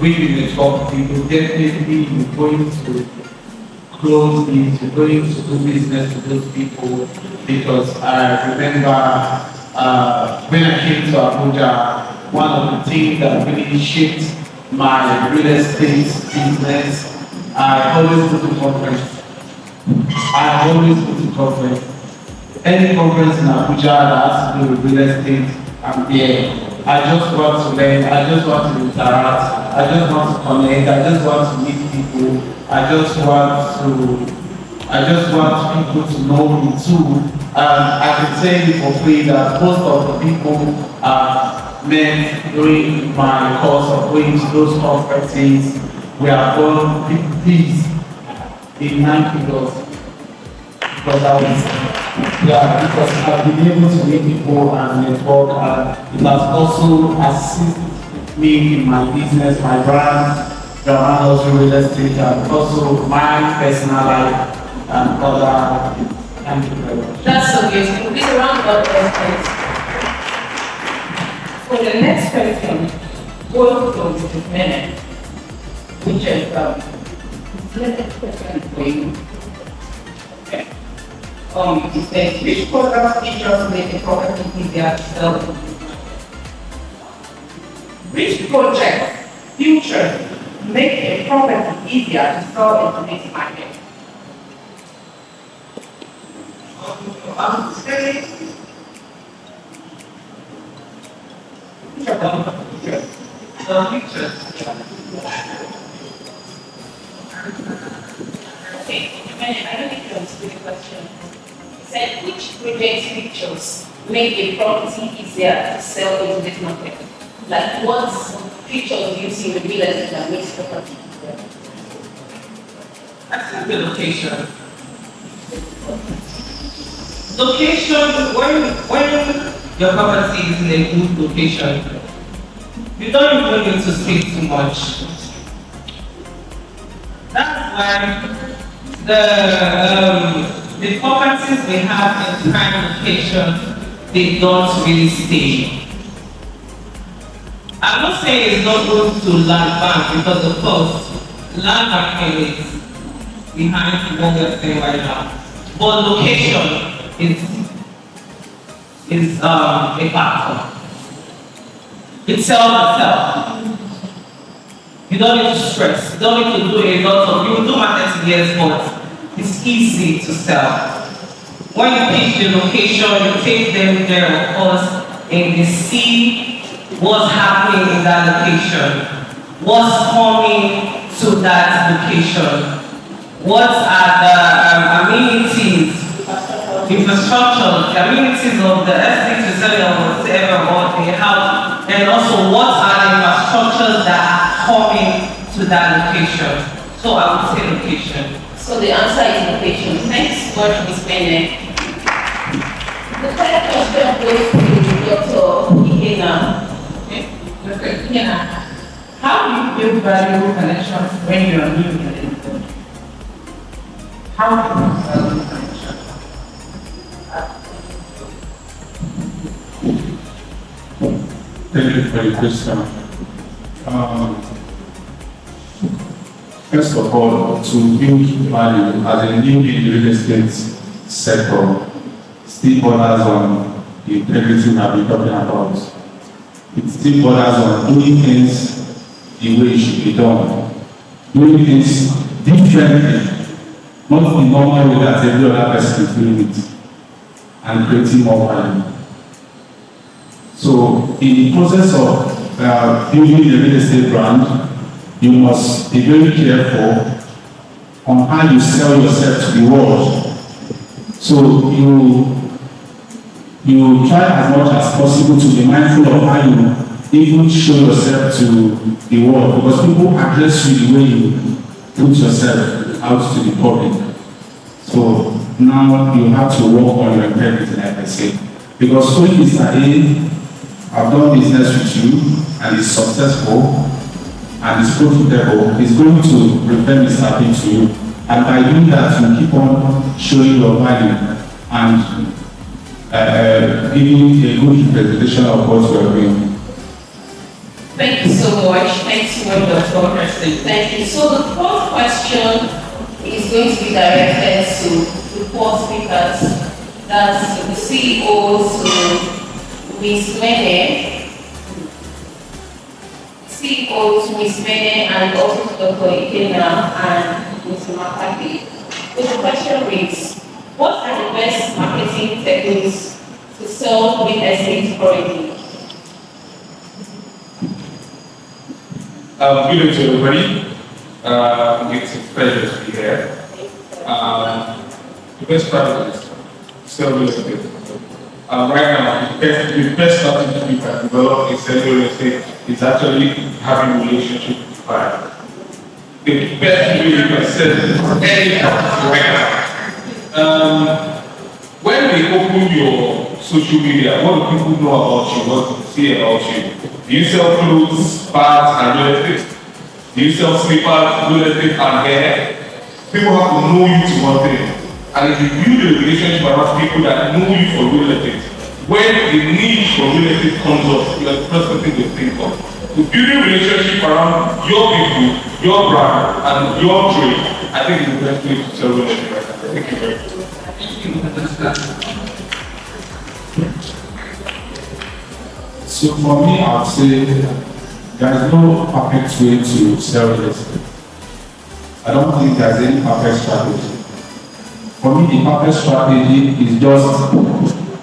Speaker 7: when you network, you will definitely be going to close deals, you're going to do business with those people, because I remember when I came to Abuja, one of the things that really shaped my real estate business, I always go to conference. I always go to conference. Any conference in Abuja that has to do with real estate, I'm there. I just want to learn, I just want to interact, I just want to connect, I just want to meet people, I just want people to know me too. I can tell you for free that most of the people met during my course of going to those conferences, we are born peace in 9 figures. Because I've been able to meet people and network, and it has also assisted me in my business, my brand, also real estate, and also my personal life and other. Thank you very much.
Speaker 6: That's so beautiful. Please round up questions. For the next question, both from Mrs. Menon, which is the next question for you. Okay. It says, which program features make the property easier to sell? Which project future make a property easier to sell in today's market? I would say, which of them features? The features. Okay, I don't think you understood the question. Said which project features make a property easier to sell into this market? Like what features do you see in the real estate that makes property easier?
Speaker 8: I think the location. Location, when your property is in a good location, you don't even need to speak too much. That's why the properties we have in prime location, they don't really stay. I'm not saying it's not good to land bank, because of course, land banking is behind what we're saying right now. But location is a factor. It sells itself. You don't need to stress. You don't need to do a lot of, you will do marketing, yes, but it's easy to sell. When you pick the location, you take them there, of course, and you see what's happening in that location, what's coming to that location, what are the amenities, infrastructure, the amenities of the estate to sell or whatever, or they have, and also what are the infrastructures that are coming to that location. So I would say location.
Speaker 6: So the answer is location. Thanks so much, Ms. Bene. The third question goes to Dr. Ikena.
Speaker 8: Okay. Ikena, how do you build valuable connections when you are new in the industry? How do you build valuable connections?
Speaker 4: Thank you for the question. First of all, to build value as a new in the real estate sector, still borders on the integrity I've been talking about. It still borders on doing things the way it should be done. Doing things differently, not the normal way that every other person is doing it, and creating more value. So in the process of building the real estate brand, you must be very careful on how you sell yourself to the world. So you try as much as possible to be mindful of how you even show yourself to the world, because people address you the way you put yourself out to the public. So now you have to work on your integrity, like I say. Because when Mr. A, I've done business with you and it's successful and it's profitable, it's going to refer Mr. B to you. And by doing that, you keep on showing your value and giving a good representation of what you are doing.
Speaker 6: Thank you so much. Thanks so much, Dr. Preston. Thank you. So the fourth question is going to be directed to the four speakers. That's the CEO, to Ms. Mene, CEO to Ms. Mene, and also to Dr. Ikena and Mr. Makati. So the question reads, what are the best marketing techniques to sell real estate currently?
Speaker 9: Good evening to everybody. It's a pleasure to be here. The best practice is sell real estate. Right now, the best strategy we can develop in selling real estate is actually having a relationship with the buyer. The best way you can sell any property right now. When they open your social media, what do people know about you? What do they see about you? Do you sell clothes, bags, and real estate? Do you sell slippers, real estate, and hair? People have to know you to one thing. And if you build a relationship around people that know you for real estate, when the need for real estate comes up, you are the first person they think of. So building a relationship around your people, your brand, and your trade, I think is the best way to sell real estate right now. Thank you very much.
Speaker 4: So for me, I would say there is no perfect way to sell real estate. I don't think there's any perfect strategy. For me, the perfect strategy is just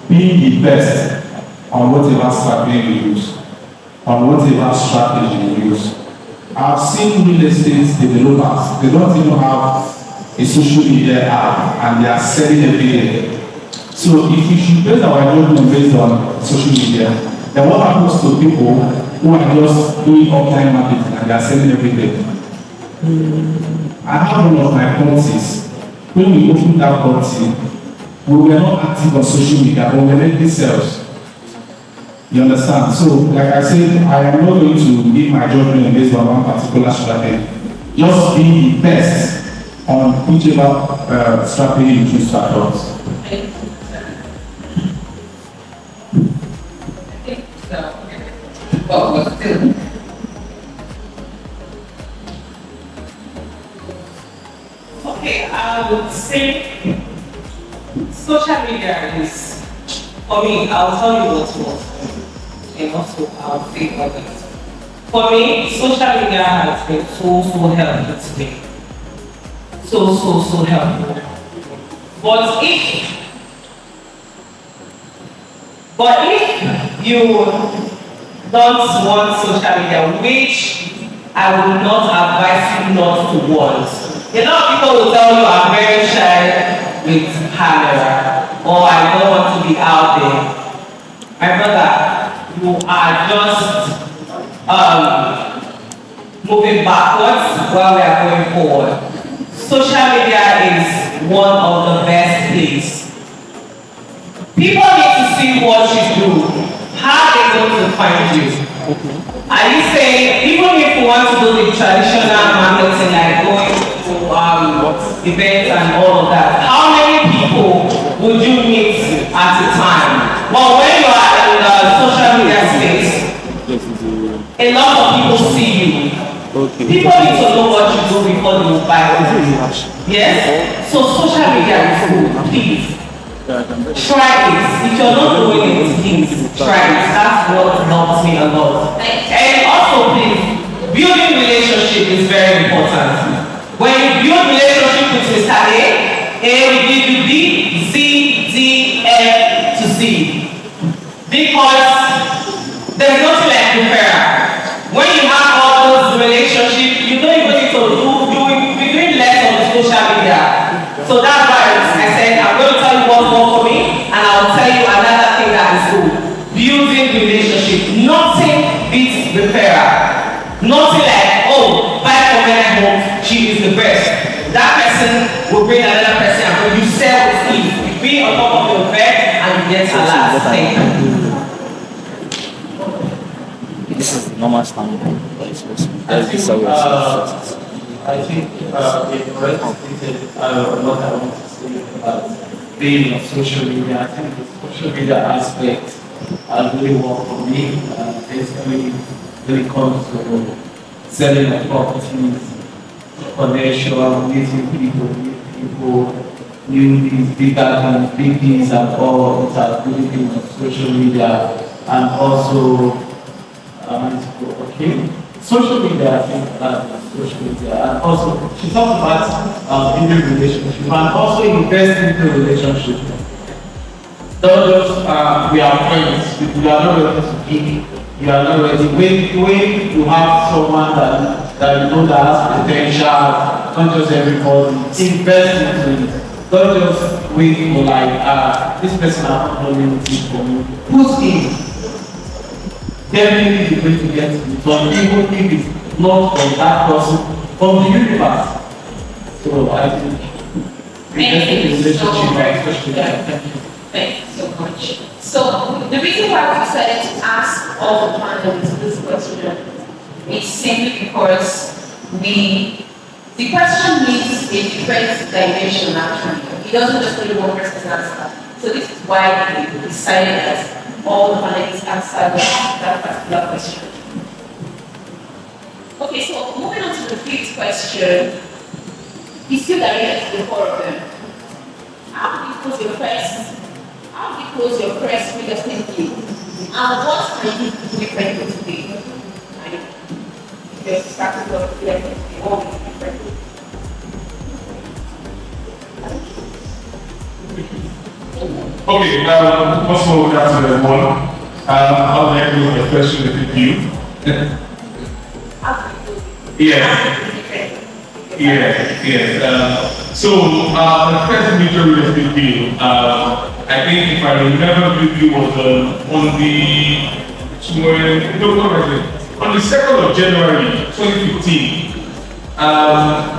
Speaker 4: being the best on whatever strategy you use, on whatever strategy you use. I've seen real estate developers, they don't even have a social media app and they are selling every day. So if we should base our judgment based on social media, then what happens to people who are just doing offline marketing and they are selling every day? I have one of my policies. When we opened that policy, we were not active on social media, but we were making sales. You understand? So, like I said, I am not going to give my judgment based on one particular strategy. Just be the best on whichever strategy you choose to adopt.
Speaker 8: Okay, I would say social media is, for me, I'll tell you what was, and also I'll say others. For me, social media has been so helpful to me. So helpful. But if you don't want social media, which I would not advise you not to want. A lot of people will tell you I'm very shy with camera, or I don't want to be out there. My brother, you are just moving backwards while we are going forward. Social media is one of the best things. People need to see what you do. How are they going to find you? Are you saying, even if you want to do the traditional marketing, like going to events and all of that, how many people would you meet at a time? Well, when you are in the social media space, a lot of people see you. People need to know what you do before they will buy it. Yes? So social media is good, please. Try it. If you're not doing it, please try it. That's what helps me a lot. And also, please, building relationship is very important. When you build relationship with Mr. A will give you B, C, D, F to Z. Because be on top of your bed and get alert. Thank you.
Speaker 10: This is the normal standard.
Speaker 7: I think it resonated what I want to say about being on social media. I think the social media aspect really worked for me. Basically, when it comes to selling my properties, connection, meeting people, new things, bigger than biggies and all that are really been on social media, and also social media, I think, social media, and also she talked about building relationship and also invest into relationship. Don't just we are friends. You are not ready to give. You are not ready. When you have someone that you know that has potential, not just everybody, invest into it. Don't just wait for like this person has not done anything for me. Put in. Definitely you're going to get it, but even if it's not from that person, from the universe. So I think
Speaker 11: Thank you so much. So the reason why we decided to ask all the panelists this question is simply because the question needs a different dimension actually. It doesn't just only one person's answer. So this is why we decided that all the panelists answer that particular question. Okay, so moving on to the fifth question, it's still directed to the four of them. How do you close your first real estate deal? And what can you do differently today? If you're starting off real estate, what will you do differently?
Speaker 9: Okay, first of all, good afternoon, everyone. I would like to do a question with you. Yes. So, the first major real estate deal, I think if I remember vividly, was on the 2nd of January 2015.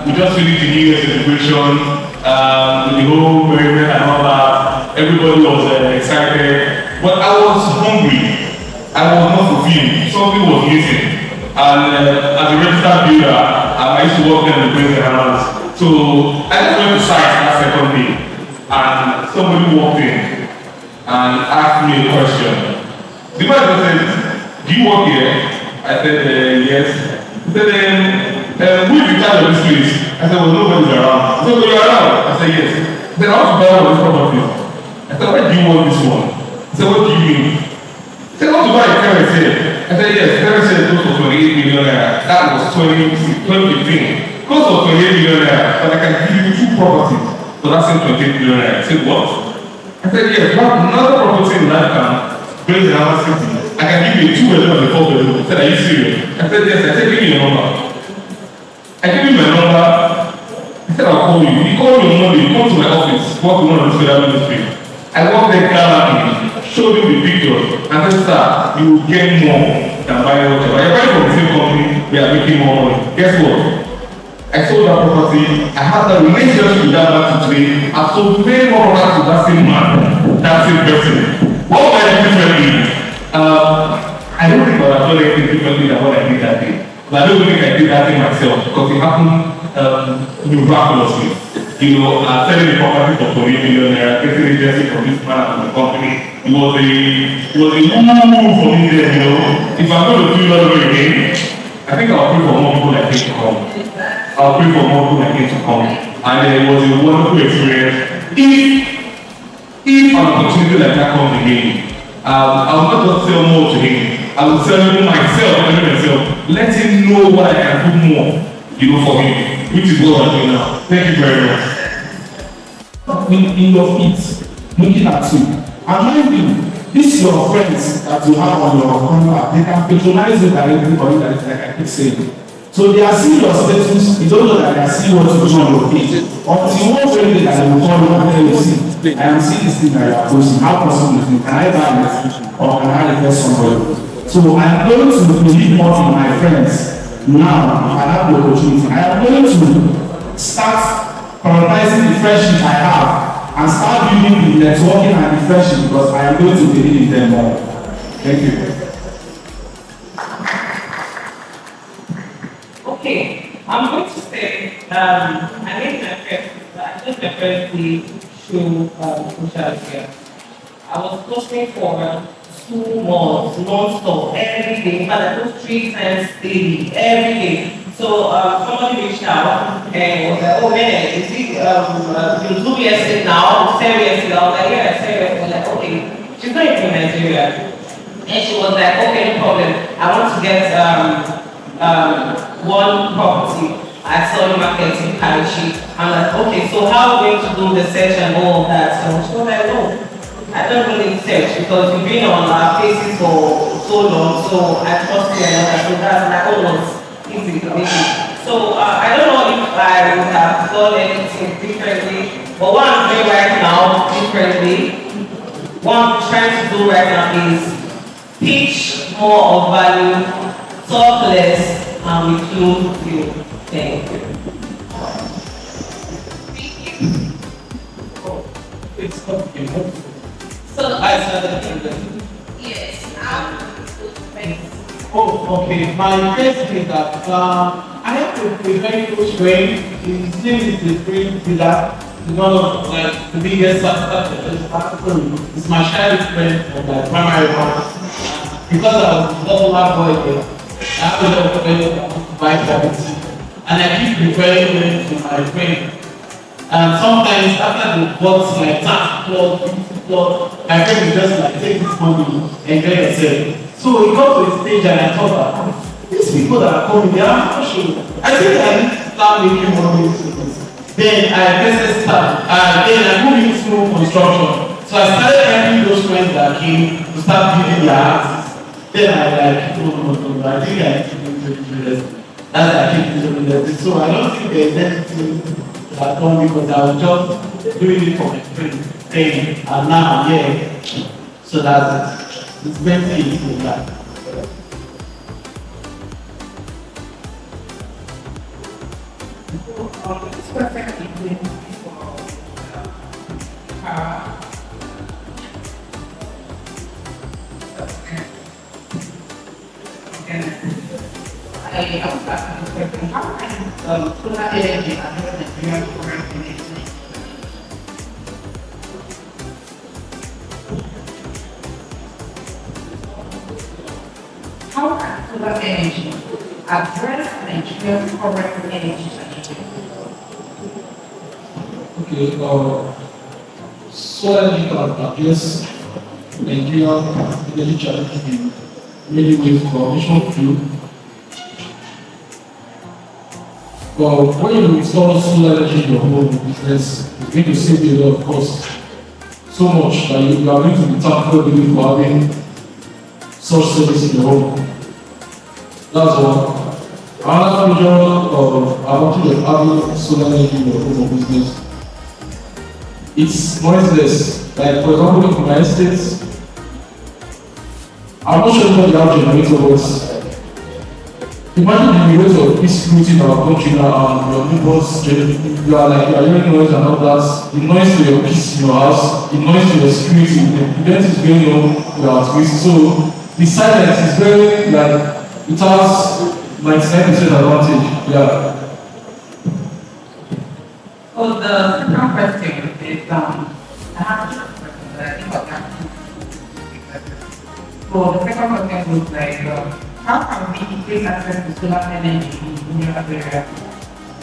Speaker 9: We just finished the New Year's celebration, the whole merriment and all that. Everybody was excited, but I was hungry. I was not fulfilled. Something was missing. And as a registered builder, I used to work in the building house. So I just went to site that second day, and somebody walked in and asked me a question. The man said, "Do you work here?" I said, "Yes." He said, "Who is in charge of this place?" I said, "Well, nobody's around." He said, "Well, you're around?" I said, "Yes." He said, "I want to buy one of these properties." I said, "Why do you want this one?" He said, "What do you mean?" He said, "I want to buy a terrace here." I said, "Yes, terrace here close to 28 million naira. That was 2015. Close to 28 million naira, but I can give you 2 properties for that same 28 million naira." I said, "What?" I said, "Yes, you have another property in Lifetime, based in our city. I can give you a 2-bedroom and a 4-bedroom. He said, "Are you serious?" I said, "Yes." I said, "Give me your number." I gave him my number. He said, "I'll call you." He called me on Monday. He come to my office, work with one of the federal ministry. I walked there gallantly, showed him the pictures, and said, "Sir, you will get more than buying whatever. You're buying from the same company, we are making more money." Guess what? I sold that property. I had that relationship with that man today. I sold many more properties to that same man, that same person. What would I do differently? I don't think I would have done anything differently than what I did that day. But I don't think I did that thing myself because it happened miraculously. You know, selling the property for 20 million naira, getting agency from this man and the company. It was a move for me there, you know. If I'm going to do it all over again, I think I'll pray for more people like him to come. I'll pray for more people like him to come. And it was a wonderful experience. If an opportunity like that comes again, I will not just sell more to him. I will sell him myself, let him know what I can do more, you know, for him, which is what I'm doing now. Thank you very much.
Speaker 12: In your feet, looking at you. And mind you, these your friends that you have on your contact, they can patronize you directly for you, like I keep saying. So they are seeing your status, you don't know that they are seeing what you do on your page. Until one very day that they will call you and tell you, see, I am seeing this thing that you are posting. How possible is it? Can I buy it? Or can I request somebody? So I am going to believe more in my friends now, if I have the opportunity. I am going to start prioritizing the friendship I have and start building the networking and the friendship, because I am going to believe in them more. Thank you.
Speaker 8: Okay, I'm going to say, I made my first day through social media. I was posting for 2 months, non-stop, every day. In fact, I post 3 times daily, every day. So somebody reached out and was like, oh man, is it, you do yesterday now, seriously? I was like, yeah, seriously. I was like, okay. She's not even in Nigeria. And she was like, okay, no problem. I want to get one property at Sony Market in Karachi. I'm like, okay, so how are we going to do the search and all of that? So she was like, no, I don't really search because you've been on our faces for so long, so I trust you and all that. So that's like almost easy to make it. So I don't know if I would have done anything differently, but what I'm doing right now differently, what I'm trying to do right now is pitch more of value, talk less, and include you. Thank you. So, yes,
Speaker 7: oh, okay. My first thing that I have a very close friend. His name is the Green Pillar. He's one of like the biggest it's my childhood friend from like primary one. Because I was a popular boy there, I have a lot of friends to buy property. And I keep referring them to my friend. And sometimes after they bought my tax plot, my friend will just like take this money and get yourself. So we got to a stage and I thought that these people that are coming, they are not sure. I think I need to start making money into this. Then I business start. Then I moved into construction. So I started helping those friends that came to start building their houses. Then I like, no, I think I keep doing this. That's why I keep doing this. So I don't think there's anything that done because I was just doing it for my friend. And now, yeah. So that's it. It's very easy to that.
Speaker 6: It's perfectly good for I am asking how can solar energy address the Nigerian current energy? How can solar energy address Nigeria's current energy challenges?
Speaker 5: Okay, solar energy can address Nigerian energy challenges in many ways for additional fuel. But when you install solar energy in your home business, it's going to save you a lot of cost. So much that you are going to be taxed for having such service in your home. That's one. Another major advantage of having solar energy in your home or business, it's noiseless. Like for example, in my estate, I'm not sure if you have generator, but imagine the rate of insecurity in our country now and your neighbors, you are hearing noise and all that, the noise to your peace in your house, the noise to your security, the event is going on in our security. So the silence is very it has 99% advantage. Yeah.
Speaker 6: So the second question is I have two questions that I think I'll have to. So the second question was how can we increase access to solar energy in your area?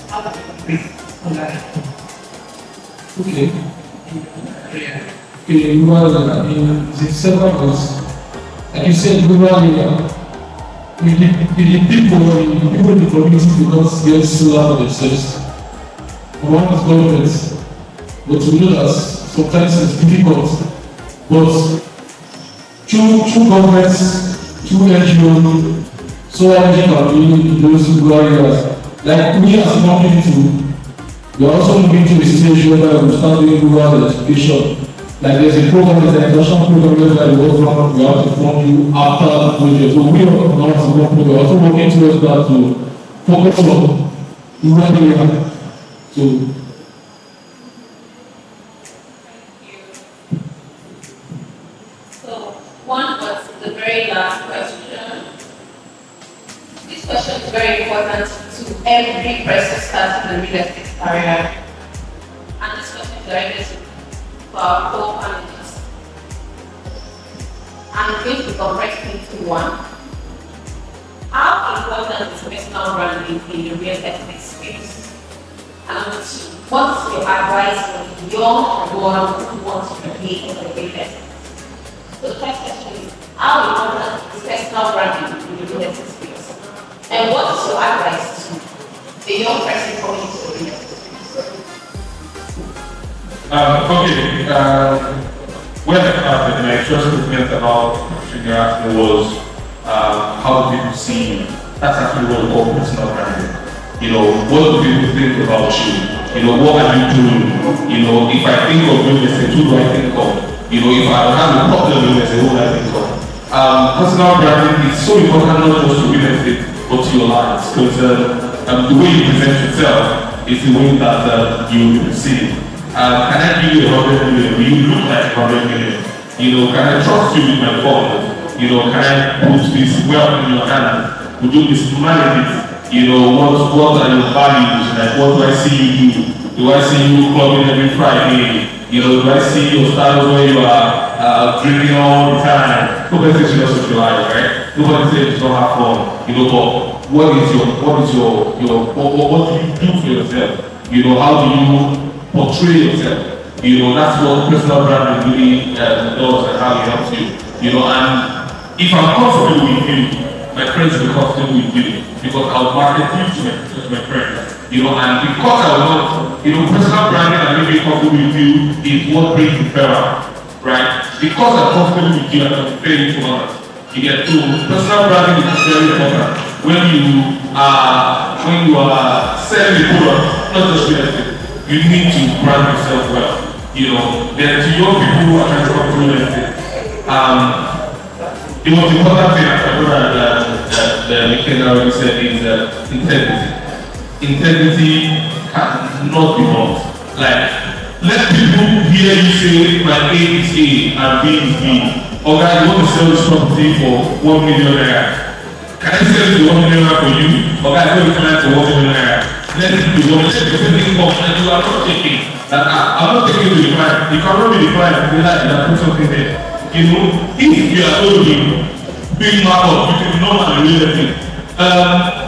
Speaker 6: How do we increase solar energy?
Speaker 5: Okay. Okay, rural in the several ways. Like you said, rural area. The people in the community do not get solar for themselves. One is government. But we know that sometimes it's difficult. But through governments, through NGOs, solar energy can be in those rural areas. Like we as a company too, we are also moving to a stage where we start doing rural electrification. Like there's a program, there's an international program where we have to fund you after the project. So we are not we're also working towards that to focus on rural area. So
Speaker 11: very last question. This question is very important to every person starting the real estate career. And this question is directed to our four panelists. I'm going to compress into one. How important is personal branding in the real estate space? And number two, what is your advice for the young one who wants to be in the real estate? So the first question is, how important is personal branding in the real estate space? And what is your advice to the young person coming into the real estate space?
Speaker 9: When I started, my first statement about what you asked me was how do people see you? That's actually what we call personal branding. What do people think about you? What are you doing? If I think of real estate, who do I think of? If I have a problem with real estate, who do I think of? Personal branding is so important not just to real estate, but to your lives. Because the way you present yourself is the way that you will be perceived. Can I give you 100 million? Will you look like 100 million? Can I trust you with my funds? Can I put this wealth in your hand? Would you manage it? What are your values? Like, what do I see you do? Do I see you clubbing every Friday? Do I see your styles where you are drinking all the time? Nobody says you don't socialize, right? Nobody says you don't have fun. But what do you do for yourself? How do you portray yourself? That's what personal branding really does and how it helps you. And if I'm comfortable with you, my friends will be comfortable with you because I'll market you to my friends. And because I will not, personal branding and me being comfortable with you is what brings referral, right? Because I'm comfortable with you, I can pay you for others. You get to personal branding is very important when you are selling a product, not just real estate. You need to brand yourself well. Then to young people who are trying to come to real estate, the most important thing that McKenna already said is integrity. Integrity cannot be bought. Like, let people hear you say my A is A and B is B. Or guys, you want to sell this property for 1 million naira. Can I sell it for 1 million naira for you? Or guys, go to client for 1 million naira. Let it be 1 million naira. And you are not taking. I'm not taking to the client. You cannot be the client and like that put something there. If you are told you big markup between normal and real estate,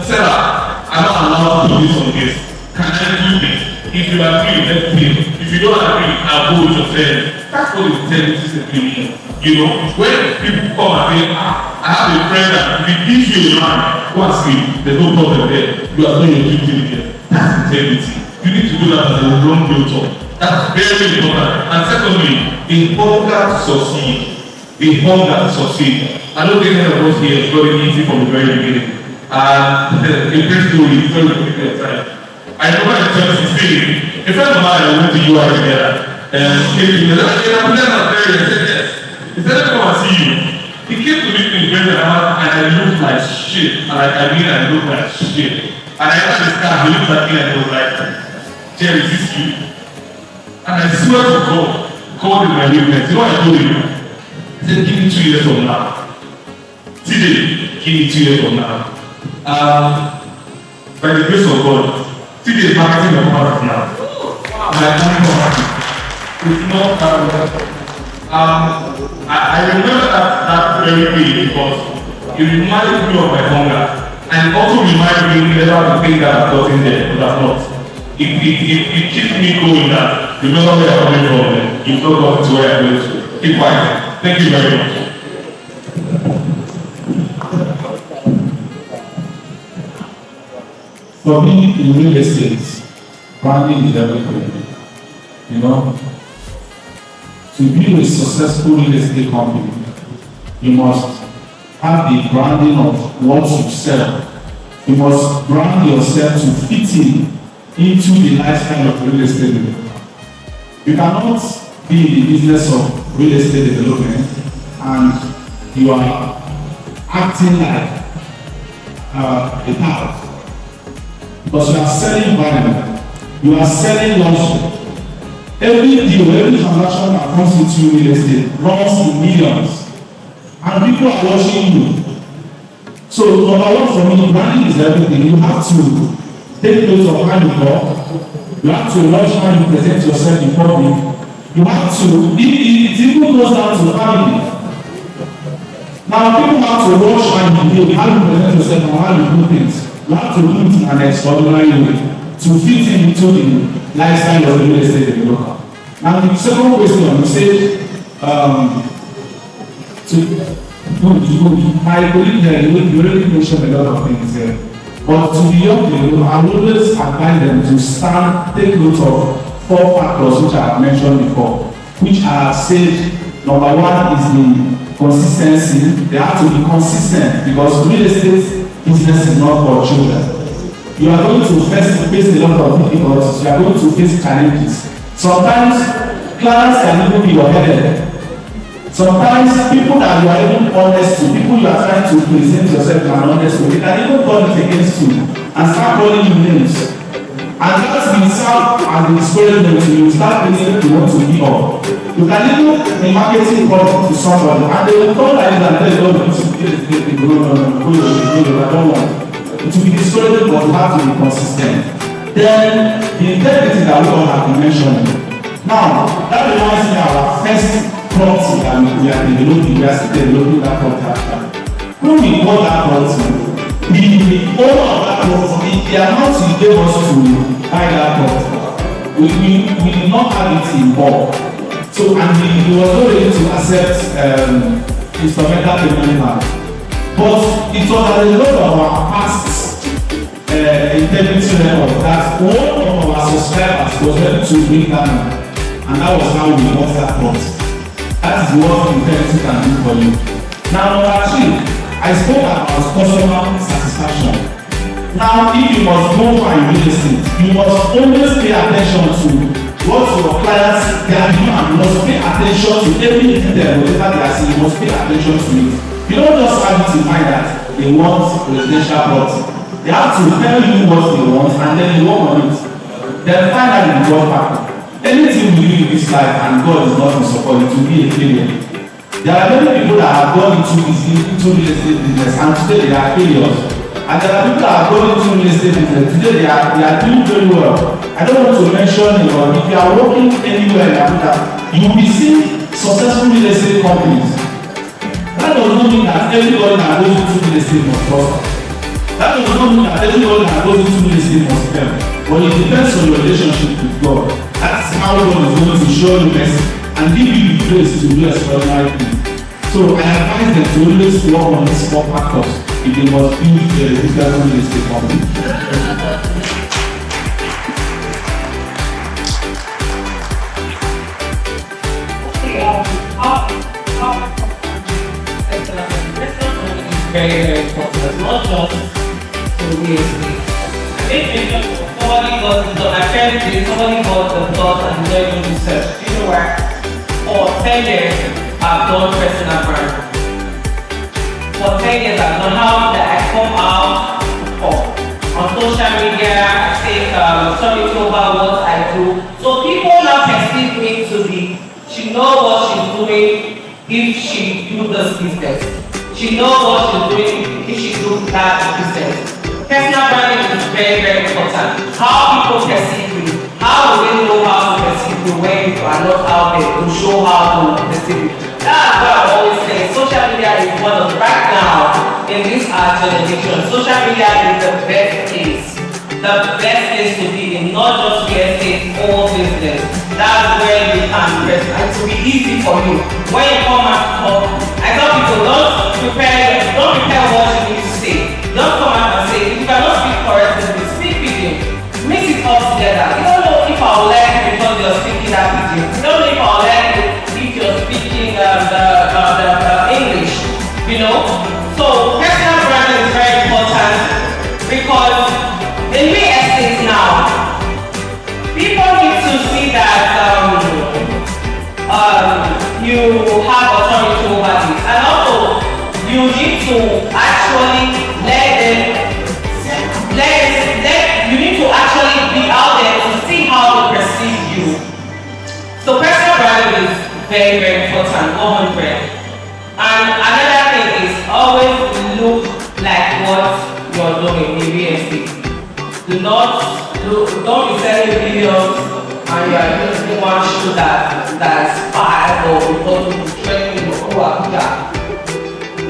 Speaker 9: Sarah, I'm not allowed to do this on this. Can I do this? If you agree, let's do it. If you don't agree, I'll go with your friend. That's what integrity simply means. When people come and say, I have a friend that if he gives you a man, go and sleep, there's no problem there. You are doing your due diligence. That's integrity. You need to do that as a wrong build-up. That's very important. And secondly, in hunger to succeed. I don't think any of us here is very easy from the very beginning. And a great story is very quickly at time. I remember in 2016, a friend of mine went to UI together, and he said, I'm there. I said, yes. He said, let me come and see you. He came to meet me in Greater and I looked like shit. And I looked like shit. And I entered his car, he looked at me and he was like, Jerry, is this you? And I swear to God is my witness. You know what I told him? He said, give me 2 years from now. TJ, give me 2 years from now. By the grace of God, TJ is marketing the property now. My money property. It's not I remember that very day because it reminded me of my hunger. And also reminded me never to think that I've gotten there, but I've not. It keeps me going that remember where I'm coming from, and you've not gotten to where I'm going to. Keep fighting. Thank you very much.
Speaker 12: For me, in real estate, branding is everything. To be a successful real estate company, you must have the branding of what you sell. You must brand yourself to fit into the lifestyle of real estate development. You cannot be in the business of real estate development and you are acting like a tout. Because you are selling value, you are selling luxury. Every deal, every transaction that comes into real estate runs in millions. and people are watching you. So number one for me, branding is everything. You have to take note of how you talk. You have to watch how you present yourself in public. You have to, it even goes down to family. Now people have to watch how you present yourself and how you do things. You have to do it in an extraordinary way to fit into the lifestyle of the real estate developer. Now the second question, you say, my colleague here, you already mentioned a lot of things here. But to be young people, I always advise them to take note of 4 factors which I have mentioned before, which are said. Number one is the consistency. They have to be consistent because real estate business is not for children. You are going to face a lot of difficulties. You are going to face challenges. Sometimes clients can even be your headache. Sometimes people that you are even honest to, people you are trying to present yourself to and honest to, they can even turn it against you and start calling you names. And that's been served as a discouragement to you, start thinking you want to give up. You can even be marketing product to somebody and they will come like this and tell you, no, I don't want. It will be discouraging, but you have to be consistent. Then the integrity that we all have been mentioning. Now, that reminds me of our first property that we are developing, we are still developing that property. When we bought that property, the owner of that property, the amount he gave us to buy that property, we did not have it in bulk. So, and he was not ready to accept instrumental payment plan. But it was a lot of our past integrity record that one of our subscribers was ready to bring down, and that was how we got that property. That is what integrity can do for you. Now, number 3, I spoke about customer satisfaction. Now, if you must go for a real estate, you must always pay attention to what your clients can do, and you must pay attention to every detail, whatever they are saying, you must pay attention to it. You don't just have it in mind that they want residential property. They have to tell you what they want, and then you work on it. Then finally, you go back. Anything we do in this life and God is not in support, it will be a failure. There are many people that have gone into real estate business and today they are failures. And there are people that have gone into real estate business, today they are doing very well. I don't want to mention it, but if you are working anywhere in Africa, you will be seeing successful real estate companies. That does not mean that everybody that goes into real estate must prosper. That does not mean that everybody that goes into real estate must fail. But it depends on your relationship with God. That's how God is going to show you mercy and give you the grace to do extraordinary things. So I advise them to always work on these 4 factors if they must build a reputable real estate company.
Speaker 8: Very, very important. It's not just to real estate. Somebody got the my friend did, somebody got the plot and they're doing research. You know where? For 10 years, I've done personal branding. For 10 years, I've done how that I come out on social media, I say, tell me about what I do. So people now perceive me to be, she knows what she's doing if she do this business. She knows what she's doing if she do that business. Personal branding is very, very important. How people perceive you, how do they know how to perceive you when you are not out there to show how to perceive you. That's what I always say. Social media is one of right now in this generation. Social media is the best place. The best place to be in, not just real estate or business. That's where you can press. And it will be easy for you. When you come and talk, I tell people don't prepare what you need to say. Don't come out and say, if you cannot speak correctly, speak pidgin. Mix it all together. You don't know if I'll learn because you're speaking that pidgin. You don't know if I'll learn if you're speaking the English. You know? So personal branding is very important because in real estate now, people need to see that you have authority over this. And also, you need to actually you need to actually be out there to see how they perceive you. So personal branding is very, very important, 100. And another don't be selling videos and you are using one shoe that's 5 or because you training with Abuja.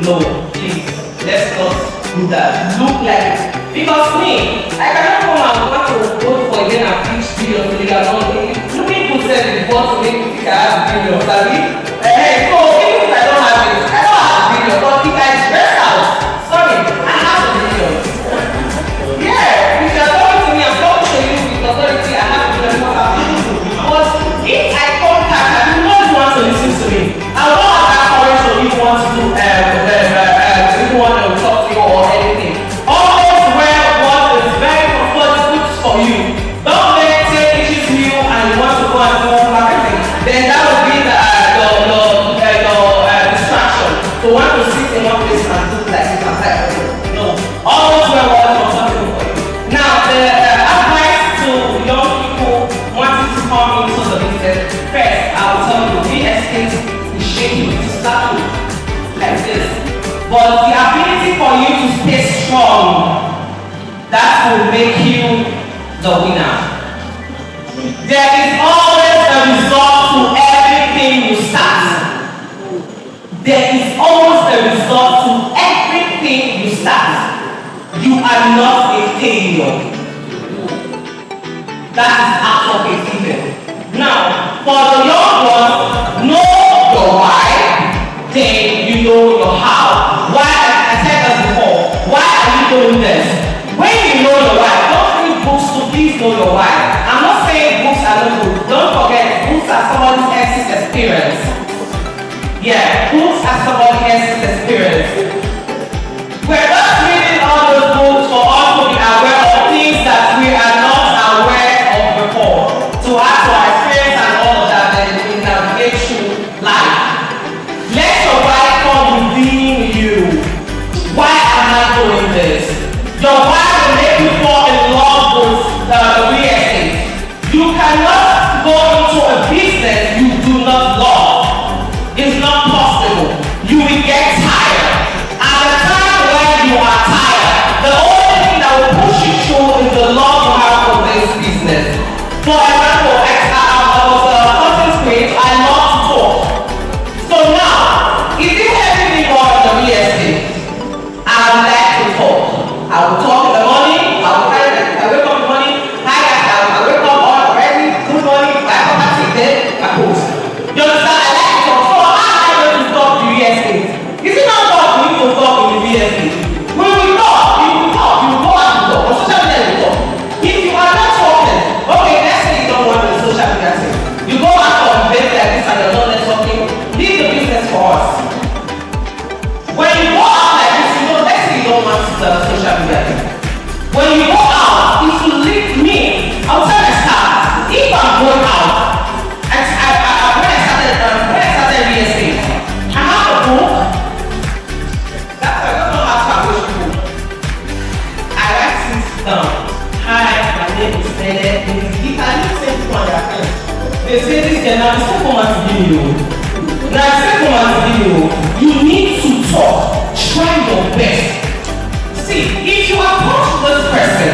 Speaker 8: No, please, let's not do that. Look like, because me, I cannot come and want to go for again and teach videos to legal money. Looking to sell it before to make me think I have videos, sorry. So even if I don't have it, I don't have videos, but if I dress out, sorry, I have a video. Yeah, if you are talking to me, I'm talking to you with authority, I have to know what I'm doing. But if I contact, I do not want to listen to me. I don't have that courage to even want to do, even want to talk to you or anything. Always wear what is very comfortable for you. Don't let it take you and you want to go and do marketing. Then that will be the distraction. So want to sit in one place and do like this and that. No. Always wear what is comfortable for you. Now, the advice to young people wanting to come into the business, first, I will tell you, real estate will shape you to start with like this. But the ability for you to stay strong, that will make you the winner. There is always a result to everything you start. There is always a result to everything you start. You are not a failure. That is out of a given. Now, for the young ones, know your why, then you know your how. Why, I said this before, why are you doing this? When you know your why, don't read books to please know your why. I'm not saying books are not good. Don't forget, books are somebody else's experience. Yeah, books are somebody else's experience. We're not reading all those books for us to be aware of things that we are not aware of before. To add to our experience and all of that, then we navigate through life. Let your why come within you. Why am I doing this? Your why will make you fall in love with the real estate. You cannot go into a business you do not love. It's not possible. You will get tired. At the time when you are tired, the only thing that will push you through is the love you have for this business. For example, I was a content creator. I love to talk. So now, if you have anything more in the real estate, I would like to talk. I will talk in the morning. I wake up in the morning. Hi guys, I wake up already. Good morning. I come back to bed. I post. You understand? I like to talk. So how am I going to talk the real estate? Is it not talk we need to talk in the real estate? When we talk, you will talk. You will go out to talk. On social media, you talk. If you are not talking, okay, let's say you don't want the social media thing. You go out on events like this and you're not networking. Leave the business for us. When you go out like this, you know, let's say you don't want the social media thing. When you go out, if you leave me, I'll tell my staff, if I'm going out, when I started real estate, I have a book. That's why I don't know how to approach people. I write things down. Hi, my name is Nene. If I need to say to my friends, they say this girl, now it's not common to give you. Now it's not common to give you. You need to talk. Try your best. See, if you approach this person,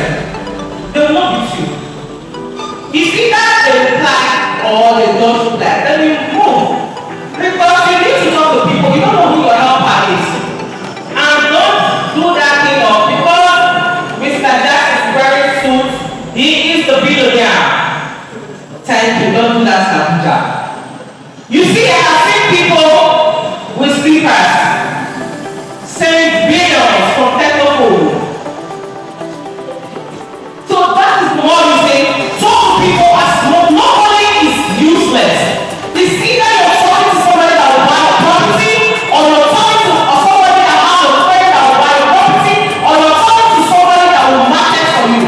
Speaker 8: they will not beat you. If either they reply or they don't reply, then you move. Because you need to talk to people. You don't know who your helper is. And don't do that thing of because Mr. Jack is wearing suits, he is the billionaire. Thank you, don't do that, Abuja. You see, I have seen people with slippers send billions from telephone. So that is the more you say, talk to people as nobody is useless. It's either you're talking to somebody that will buy a property, or you're talking to somebody that has a friend that will buy a property, or you're talking to somebody that will market for you.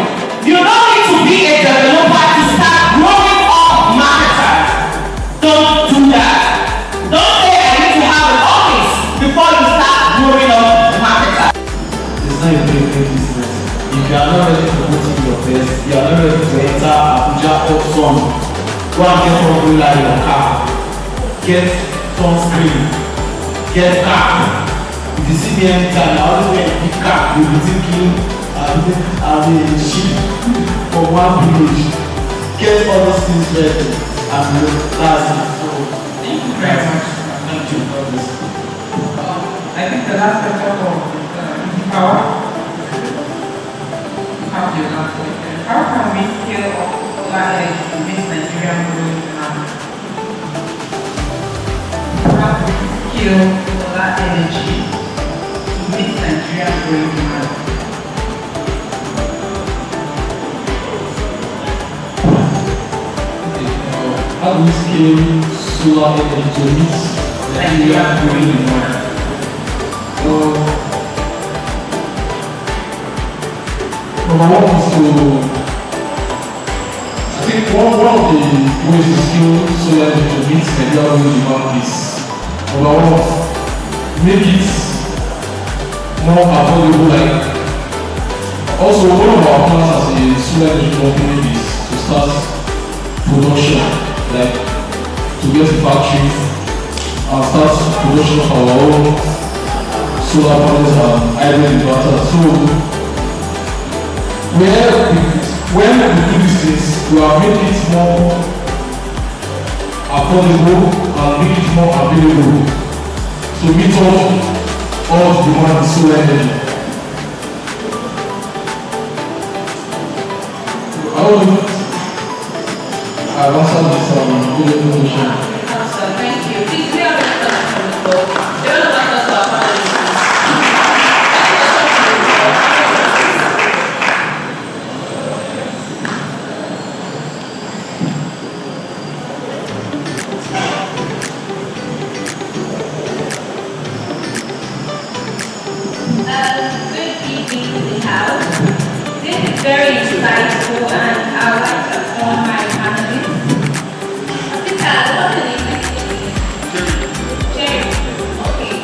Speaker 8: You don't need to be a developer to start growing up marketers. Don't do that. Don't say I need to have an office before you start growing up marketers.
Speaker 13: It's not a big business. If you are not ready to put in your best, you are not ready to enter Abuja or some, go and get umbrella in your car, get sunscreen, get car. If you see me anytime, I always wear a big car, you'll be thinking, I'm a sheep. from one village, get all those things ready, and that's it. So,
Speaker 6: thank you very much.
Speaker 13: Thank you for this.
Speaker 6: I think the last question was power. How do you last question? How can we scale up solar energy to meet Nigerian growing demand? How can we scale solar energy to meet Nigerian growing demand?
Speaker 13: How do we scale solar energy to meet Nigerian growing demand? Number one is to, I think one of the ways to scale solar energy to meet Nigerian growing demand is, number one, make it more affordable. Like, also one of our plans as a solar energy company is to start production, like to get a factory and start production of our own solar panels and hybrid inverters. So when we do these things, we are making it more affordable and make it more available to meet all the demand in solar energy. I've answered this question.
Speaker 11: Thank you. Please, we have a question from the floor. There are no questions to our panelists. Good evening to the house. This is very insightful, and I would like to inform my panelists. What's the name? Jerry. Okay.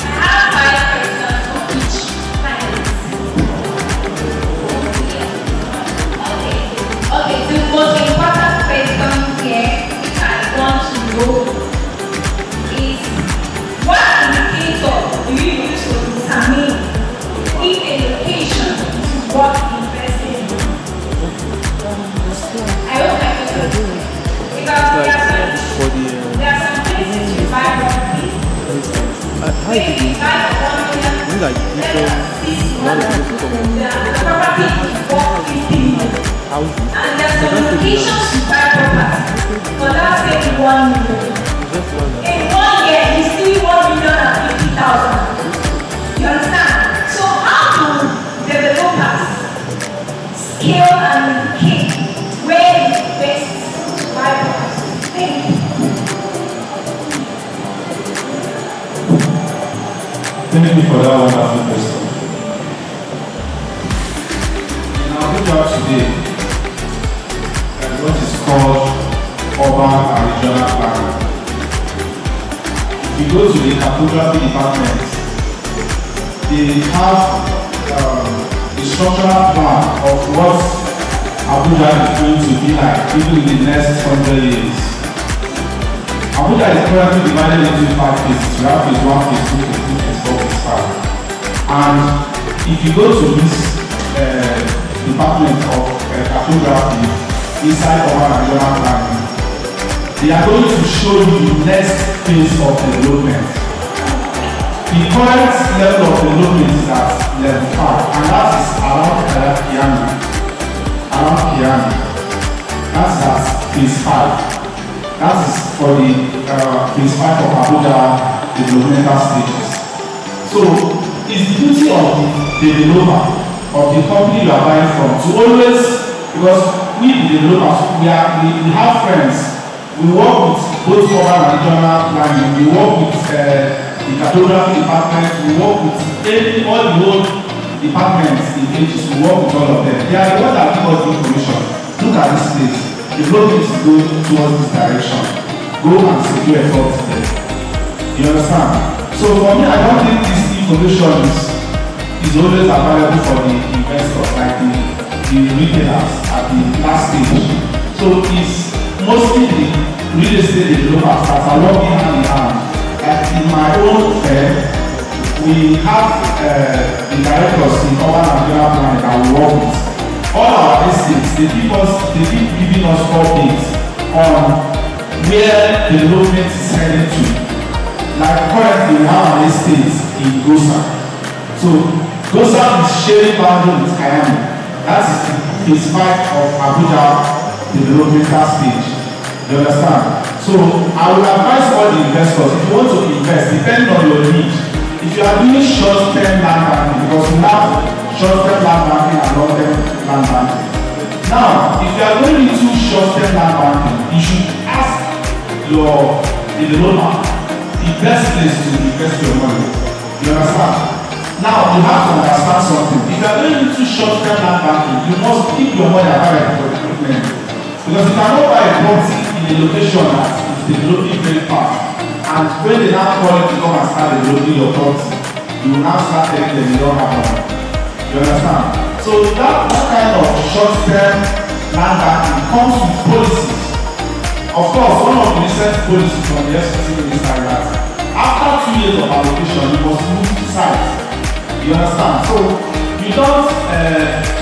Speaker 11: I have 5 questions for each panelist. Okay. The most important question here, which I want to know, is what indicator do you use to determine if a location is worth investing in? I hope I can do it. Because there are some places you buy properties. Where you buy for 1 million, the property is worth 50 million. And there are some locations you buy property for that same 1 million. In 1 year, you see 1,050,000. You understand? So how do developers scale and indicate where is best to buy property? Thank you.
Speaker 12: Thank you for that wonderful question. In Abuja today, there is what is called urban and regional planning. If you go to the cartography department, they have the structural plan of what Abuja is going to be like even in the next 100 years. Abuja is currently divided into 5 phases. We have phase 1, phase 2, phase 3, phase 4, phase 5. And if you go to this department of cartography inside urban and regional planning, they are going to show you the next phase of development. The current level of development is at level 5, and that is around Kiani. That's at phase 5. That is for the phase 5 of Abuja developmental stages. So it's the duty of the developer, of the company you are buying from, to always, because we the developers, we have friends. We work with both urban and regional planning. We work with the cartography department. We work with all the whole departments in ages. We work with all of them. They are the ones that give us the information. Look at this place. The development is going towards this direction. Go and secure a thought there. You understand? So for me, I don't think this information is always available for the investors, like the retailers at the last stage. So it's mostly the real estate developers that are working hand in hand. Like in my own firm, we have the directors in urban and regional planning that we work with. all our estates, they keep giving us updates on where the development is heading to. Like currently we have an estate in Gosa. So Gosa is sharing boundary with Kayami. That is the phase 5 of Abuja developmental stage. You understand? So I will advise all the investors, if you want to invest, depending on your need. If you are doing short-term land banking, because we have short-term land banking and long-term land banking. Now, if you are going into short-term land banking, you should ask the developer the best place to invest your money. You understand? Now, you have to understand something. If you are going into short-term land banking, you must keep your money available for development. Because you cannot buy a property in a location that is developing very fast. And when they now call you to come and start developing your property, you will now start telling them you don't have money. You understand? So that kind of short-term land banking comes with policies. Of course, one of the recent policies from the executive minister is that after 2 years of allocation, you must move to site. You understand? So you don't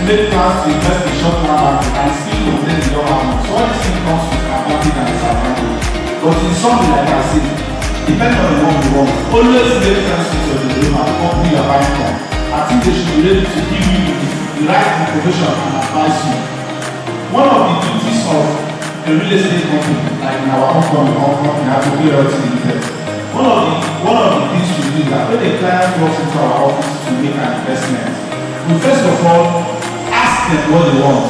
Speaker 12: make plans to invest in short-term banking and still complain you don't have money. So all these things comes with advantage and disadvantage. But in something like I said, depending on the one you want, always make friends with your developer and company you are buying from. I think they should be ready to give you the right information and advise you. One of the duties of a real estate company, like in our own company, Advocate Realty Limited, one of the things we do is that when a client walks into our office to make an investment, we first of all ask them what they want.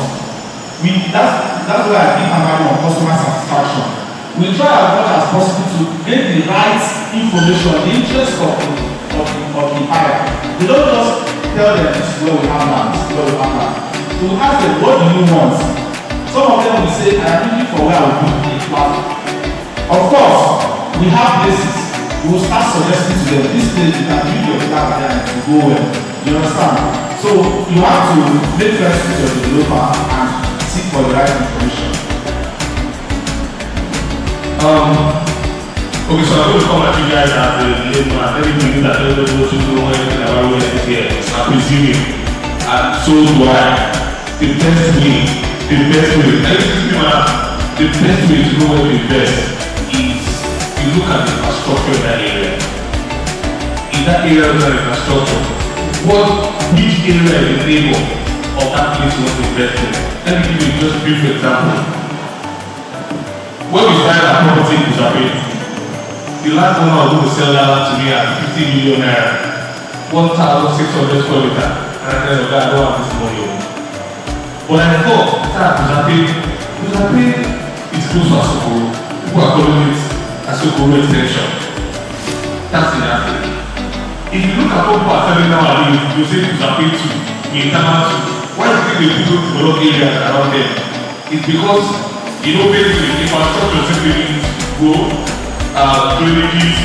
Speaker 12: That's why I keep hammering on customer satisfaction. We try as much as possible to get the right information, the interest of the buyer. We don't just tell them this is where we have land, this is where we have land. We ask them, what do you want? Some of them will say, I am looking for where I will build a flat. Of course, we have places. We will start suggesting to them, this place you can build your flat there and it will go well. You understand? So you have to make friends with your developer and seek for the right information.
Speaker 9: Okay, so I'm going to come at you guys as a layman. Everything that everybody knows you know anything about real estate here, I'm presuming. And so do I. The best way, and excuse me, man, the best way to know where to invest is you look at the infrastructure in that area. In that area of the infrastructure, which area is the neighbor of that place you want to invest in? Let me give you just a brief example. When we started our property in Japan, the landowner was going to sell that land to me at 50 million naira, 1,600 square meter, and I said, okay, I don't have this money. But I thought, Japan is close to Asokoro. People are calling it Asokoro extension. That's in Africa. If you look at what people are selling nowadays, you say Japan 2, Mintama 2. Why do you think they put developed areas around them? It's because, basically, infrastructure simply means road, drainages,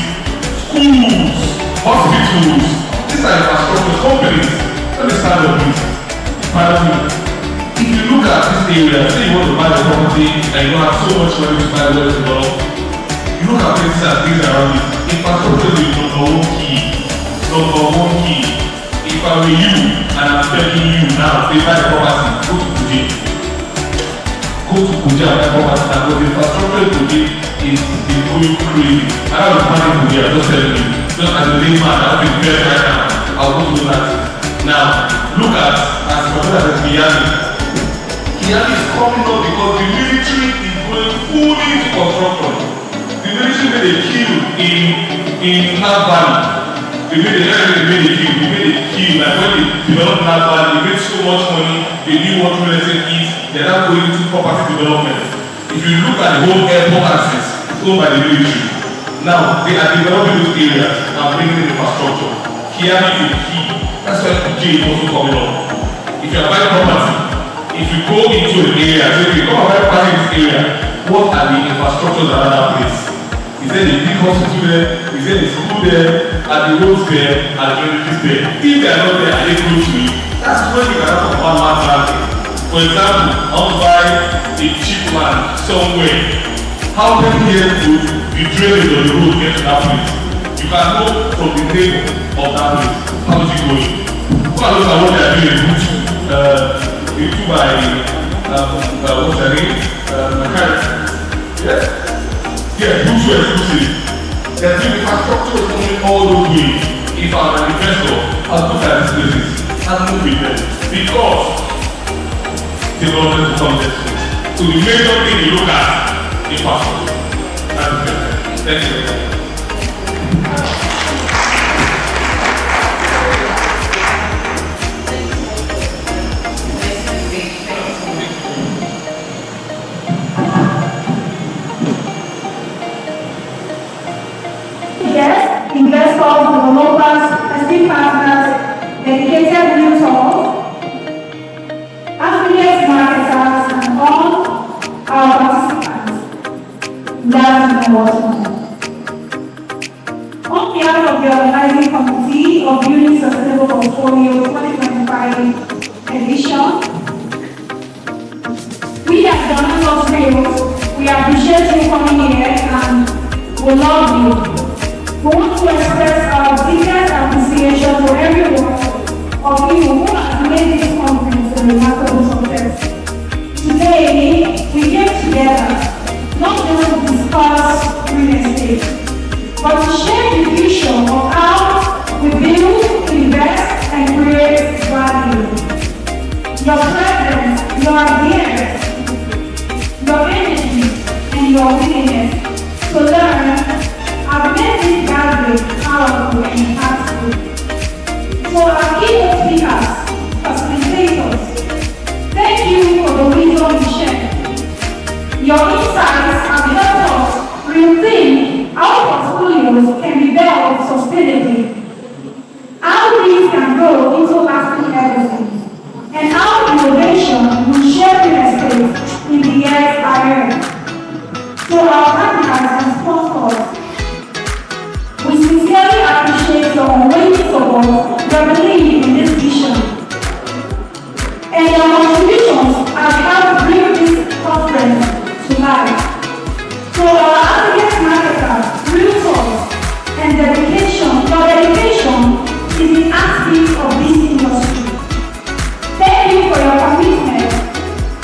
Speaker 9: schools, hospitals. These are infrastructure companies. Let me start with this. If you look at this area, say you want to buy a property and you don't have so much money to buy well developed, you look at places and things around it. Infrastructure is number one key. If I were you and I'm begging you now, they buy the property, go to Kuji and buy property now, because the infrastructure in Kuji is going crazy. I don't have money in Kuji, I'm just telling you. Just as a layman, I'll be there right now. I'll go to that. Now, look at, as Miami. Miami is coming up because the military is going fully into construction. The military made a kill in North Valley. They made a kill. Like when they developed North Valley, they made so much money, they knew what real estate is, they're now going into property development. If you look at the whole airport access, it's owned by the military. Now, they are developing those areas and bringing in infrastructure. Miami is the key. That's why PJ is also coming up. If you are buying property, if you go into an area, so if you come and buy this area, what are the infrastructures around that place? Is there a big hospital there? Is there a school there? Are the roads there? Are the drainages there? If they are not there, are they close to it? That's when you can talk about land banking. For example, I want to buy a cheap land somewhere. How many years do the drainage of the road get to that place? You can know from the neighbor of that place. How is it going? What are those what they are doing? into my, what's her name? Yes. Yeah, who's so exclusive. There's been infrastructure coming all those ways. If I'm an investor, I'll look at these places. I'll move with them. Because they wanted to come this way. So the major thing you look at is infrastructure. That's it. Thank you.
Speaker 14: Investors, developers, esteemed partners, dedicated users, affiliate marketers, and all our participants. That's the world. On behalf of the organizing committee of Building Sustainable Portfolio 2025 edition, we have done those videos. We appreciate you coming here and we love you. We want to express our deepest appreciation for everyone of you who has made this conference a remarkable success. Today, we came together not just to discuss real estate, but to share the vision of how we build, invest, and create value. Your presence, your ideas, your energy, and your willingness to learn have made this gathering powerful and impactful. So our keynote speakers, facilitators, thank you for the wisdom you shared. Your insights have helped us rethink how portfolios can be built sustainably, how these can grow into lasting legacies, and how innovation will shape real estate in the years ahead. So our partners and sponsors, we sincerely appreciate your unwavering support, your belief in this vision, and your contributions have helped bring this conference to life. So our affiliate marketers, realtors, and your dedication is the heartbeat of this industry. Thank you for your commitment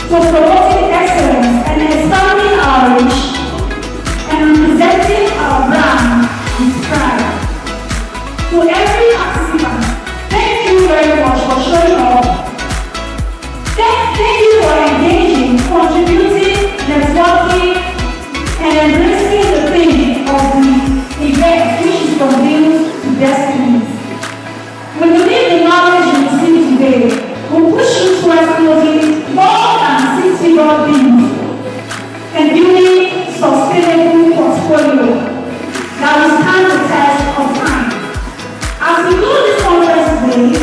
Speaker 14: to promoting excellence and expanding our reach and representing our brand with pride. To every participant, thank you very much for showing up. Thank you for engaging, contributing, networking, and embracing the theme of the event, which is from Build to Destinies. We believe the knowledge you receive today will push you towards closing more than 6-figure deals and building sustainable portfolio that will stand the test of time. As we do this conference today,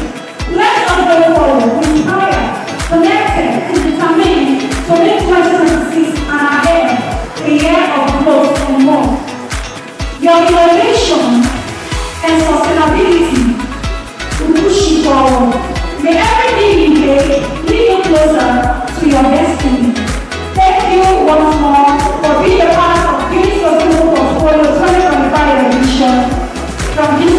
Speaker 14: let us go forward, inspired, connected, and determined to make 2026 and ahead a year of growth and more. Your innovation and sustainability will push you forward. May everything you take lead you closer to your destiny. Thank you once more for being a part of Building Sustainable Portfolio 2025 edition from this